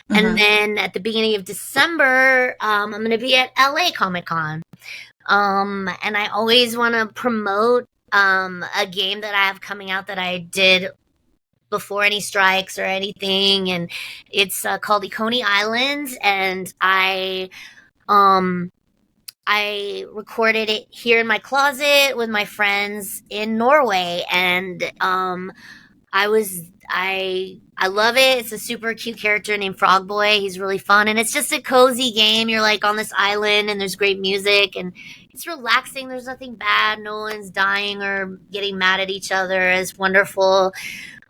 Speaker 2: And then at the beginning of December, I'm going to be at LA Comic Con. And I always want to promote a game that I have coming out that I did before any strikes or anything, and it's called Coney Islands, and I recorded it here in my closet with my friends in Norway, and I love it. It's a super cute character named Frog Boy. He's really fun, and it's just a cozy game. You're like on this island, and there's great music, and it's relaxing. There's nothing bad. No one's dying or getting mad at each other. It's wonderful.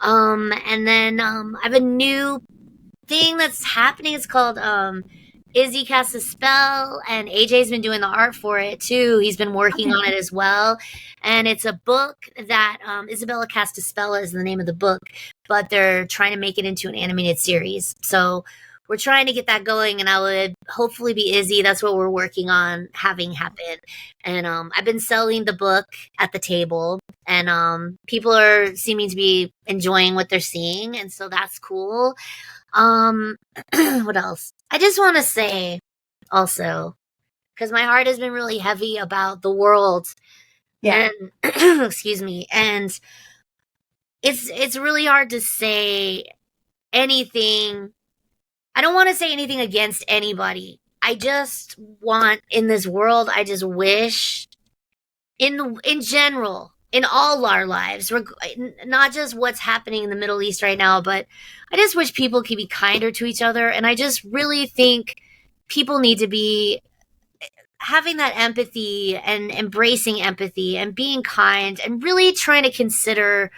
Speaker 2: And then I have a new thing that's happening. It's called Izzy Casts a Spell, and AJ's been doing the art for it too. He's been working on it as well. And it's a book that Isabella Cast a Spell is the name of the book, but they're trying to make it into an animated series. So we're trying to get that going, and I would hopefully be Izzy. That's what we're working on having happen. And I've been selling the book at the table, and people are seeming to be enjoying what they're seeing, and so that's cool. What else? I just want to say also, because my heart has been really heavy about the world.
Speaker 1: Yeah.
Speaker 2: And excuse me. And it's really hard to say anything. I don't want to say anything against anybody. I just want in this world, I just wish in general, in all our lives, not just what's happening in the Middle East right now, but I just wish people could be kinder to each other. And I just really think people need to be having that empathy and embracing empathy and being kind and really trying to consider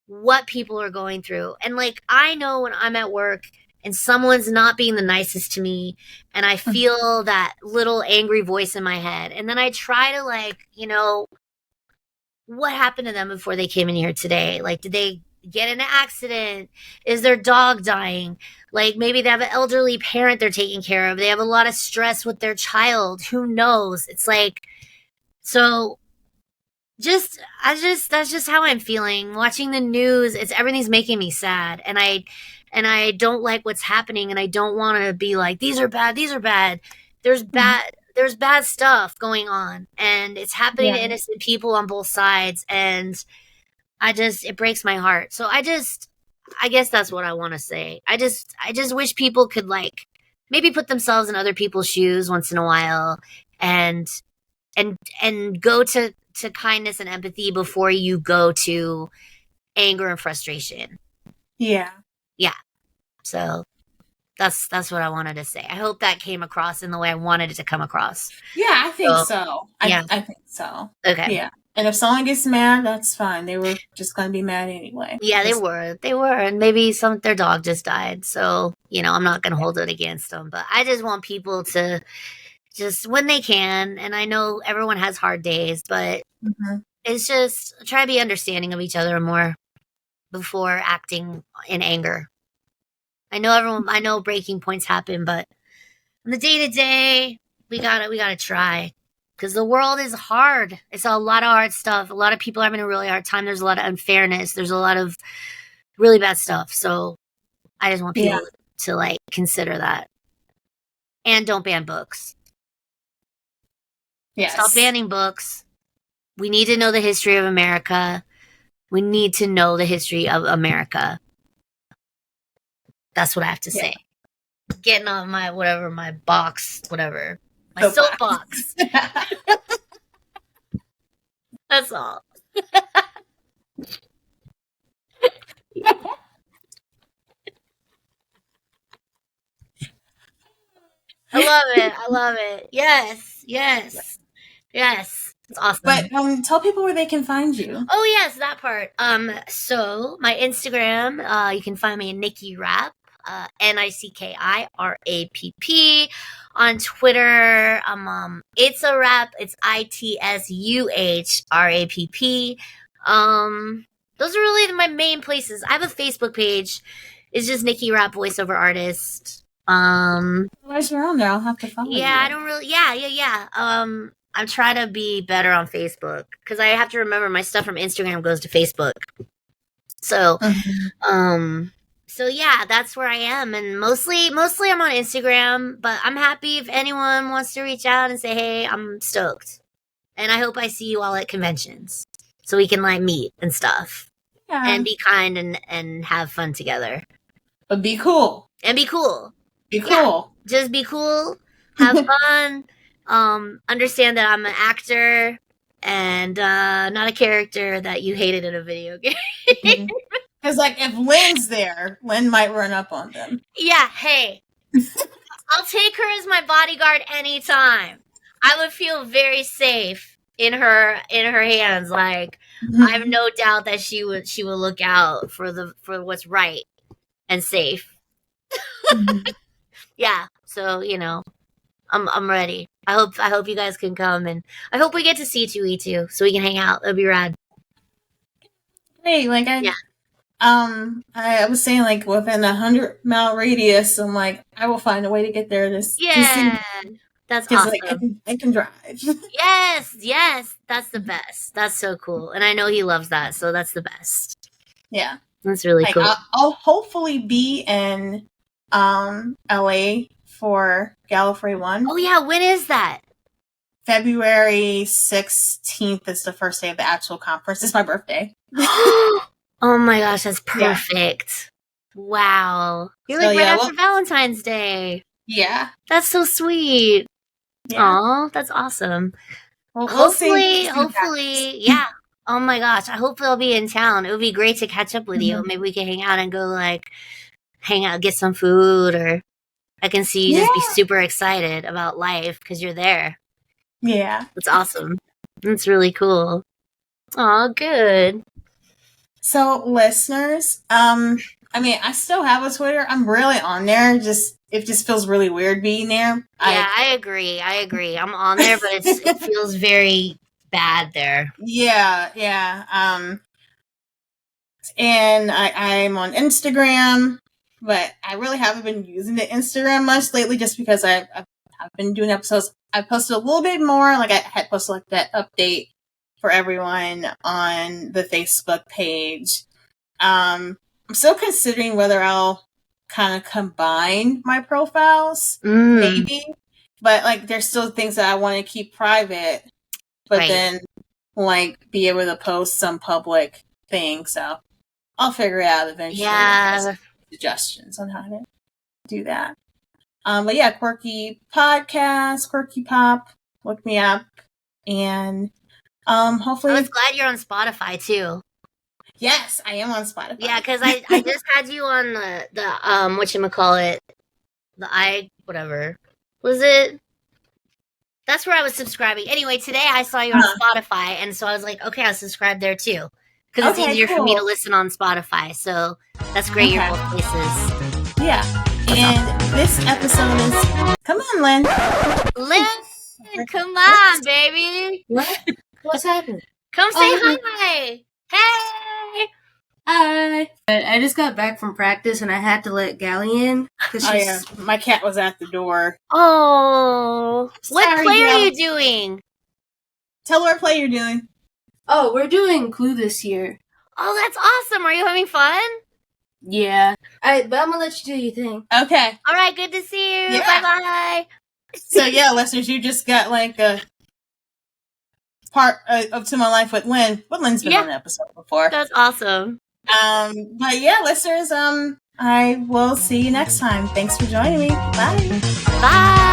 Speaker 2: what people are going through. And like, I know when I'm at work and someone's not being the nicest to me, and I feel that little angry voice in my head, and then I try to, like, what happened to them before they came in here today? Like, did they get in an accident? Is their dog dying? Like, maybe they have an elderly parent they're taking care of. They have a lot of stress with their child. Who knows? It's like, so that's just how I'm feeling. Watching the news, everything's making me sad. And I don't like what's happening, and I don't want to be like, these are bad. There's bad stuff going on, and it's happening to innocent people on both sides, and it breaks my heart. So I guess that's what I want to say. I just wish people could, like, maybe put themselves in other people's shoes once in a while, and go to kindness and empathy before you go to anger and frustration.
Speaker 1: Yeah.
Speaker 2: So that's what I wanted to say. I hope that came across in the way I wanted it to come across.
Speaker 1: Yeah, I think so. I think so.
Speaker 2: Okay.
Speaker 1: Yeah. And if someone gets mad, that's fine. They were just going to be mad anyway.
Speaker 2: Yeah, they were. And maybe their dog just died. So, I'm not going to hold it against them. But I just want people to just, when they can, and I know everyone has hard days, but it's just try to be understanding of each other more before acting in anger. I know breaking points happen, but on the day to day, we gotta try, because the world is hard. It's a lot of hard stuff. A lot of people are having a really hard time. There's a lot of unfairness. There's a lot of really bad stuff. So I just want people to, like, consider that, and don't ban books.
Speaker 1: Yes.
Speaker 2: Stop banning books. We need to know the history of America. We need to know the history of America. That's what I have to say. Getting on my box, whatever. My soapbox. That's all. I love it. Yes. It's awesome.
Speaker 1: But tell people where they can find you.
Speaker 2: Oh yes, that part. So my Instagram, you can find me at Nicki Rapp. NICKIRAPP. On Twitter, it's a rap. It's ITSUHRAPP. Those are really my main places. I have a Facebook page. It's just Nicki Rapp, voiceover artist.
Speaker 1: Where's your own there? I'll have to follow you.
Speaker 2: I don't really. Yeah. I'm trying to be better on Facebook, because I have to remember my stuff from Instagram goes to Facebook. So,
Speaker 1: Mhm.
Speaker 2: so yeah, that's where I am, and mostly I'm on Instagram. But I'm happy if anyone wants to reach out and say, "Hey, I'm stoked," and I hope I see you all at conventions so we can like meet and stuff
Speaker 1: Yeah.
Speaker 2: and be kind and have fun together
Speaker 1: But be cool.
Speaker 2: and be cool.
Speaker 1: Be
Speaker 2: Yeah,
Speaker 1: cool.
Speaker 2: just be cool, have fun. Understand that I'm an actor and not a character that you hated in a video game.
Speaker 1: Because, like, if Lynn's there, Lynn might run up on them.
Speaker 2: Yeah, hey, I'll take her as my bodyguard anytime. I would feel very safe in her hands. Like I have no doubt that she would look out for what's right and safe. Yeah, so I'm ready. I hope you guys can come, and I hope we get to see 2E2 so we can hang out. It'll be rad.
Speaker 1: Hey, like I was saying, like, within 100-mile radius, I'm like, I will find a way to get there. To see,
Speaker 2: That's
Speaker 1: because
Speaker 2: awesome.
Speaker 1: like I can drive.
Speaker 2: Yes, that's the best. That's so cool, and I know he loves that, so that's the best.
Speaker 1: Yeah,
Speaker 2: that's really
Speaker 1: like,
Speaker 2: cool.
Speaker 1: I'll hopefully be in LA for Gallifrey 1.
Speaker 2: Oh yeah, when is that?
Speaker 1: February 16th is the first day of the actual conference. It's my birthday.
Speaker 2: Oh my gosh, that's perfect. Yeah. Wow. You're like right after Valentine's Day.
Speaker 1: Yeah.
Speaker 2: That's so sweet. Yeah. Aw, that's awesome. Well, hopefully, yeah. Oh my gosh, I hope they'll be in town. It would be great to catch up with you. Maybe we can hang out and go, like, hang out, get some food, or I can see you just be super excited about life because you're there.
Speaker 1: Yeah.
Speaker 2: That's awesome. That's really cool. Aw, good.
Speaker 1: So, listeners, I mean, I still have a Twitter. I'm really on there. It just feels really weird being there.
Speaker 2: Yeah, I agree. I'm on there, but it feels very bad there.
Speaker 1: Yeah. And I'm on Instagram, but I really haven't been using the Instagram much lately, just because I've been doing episodes. I posted a little bit more. Like, I had posted, like, that update for everyone on the Facebook page. I'm still considering whether I'll kind of combine my profiles, maybe. But, like, there's still things that I want to keep private, but then, like, be able to post some public things. So I'll figure it out eventually.
Speaker 2: Yeah.
Speaker 1: Suggestions on how to do that. But yeah, Quirky Podcast, Quirky Pop, look me up. And hopefully...
Speaker 2: I was glad you're on Spotify, too.
Speaker 1: Yes, I am on Spotify.
Speaker 2: Yeah, because I just had you on the whatchamacallit, whatever. Was it? That's where I was subscribing. Anyway, today I saw you on Spotify, and so I was like, okay, I'll subscribe there, too. Because it's easier for me to listen on Spotify, so that's great, you're both places.
Speaker 1: Yeah, and this episode is... Come on, Lynn.
Speaker 2: Lynn, come on, baby.
Speaker 1: What? What's happening?
Speaker 2: Come say hi. Hey!
Speaker 3: Hi! I just got back from practice and I had to let Gallie in.
Speaker 1: Yeah. My cat was at the door.
Speaker 2: Oh. What play are you doing?
Speaker 1: Tell her what play you're doing.
Speaker 3: Oh, we're doing Clue this year.
Speaker 2: Oh, that's awesome. Are you having fun?
Speaker 3: Yeah. Alright, but I'm gonna let you do your thing.
Speaker 1: Okay.
Speaker 2: Alright, good to see you.
Speaker 1: Yeah.
Speaker 2: Bye-bye.
Speaker 1: So, yeah, listeners, you just got, like, a part of To My Life with Lynn. But Lynn's been on the episode before.
Speaker 2: That's awesome.
Speaker 1: But yeah, listeners, I will see you next time. Thanks for joining me. Bye.
Speaker 2: Bye.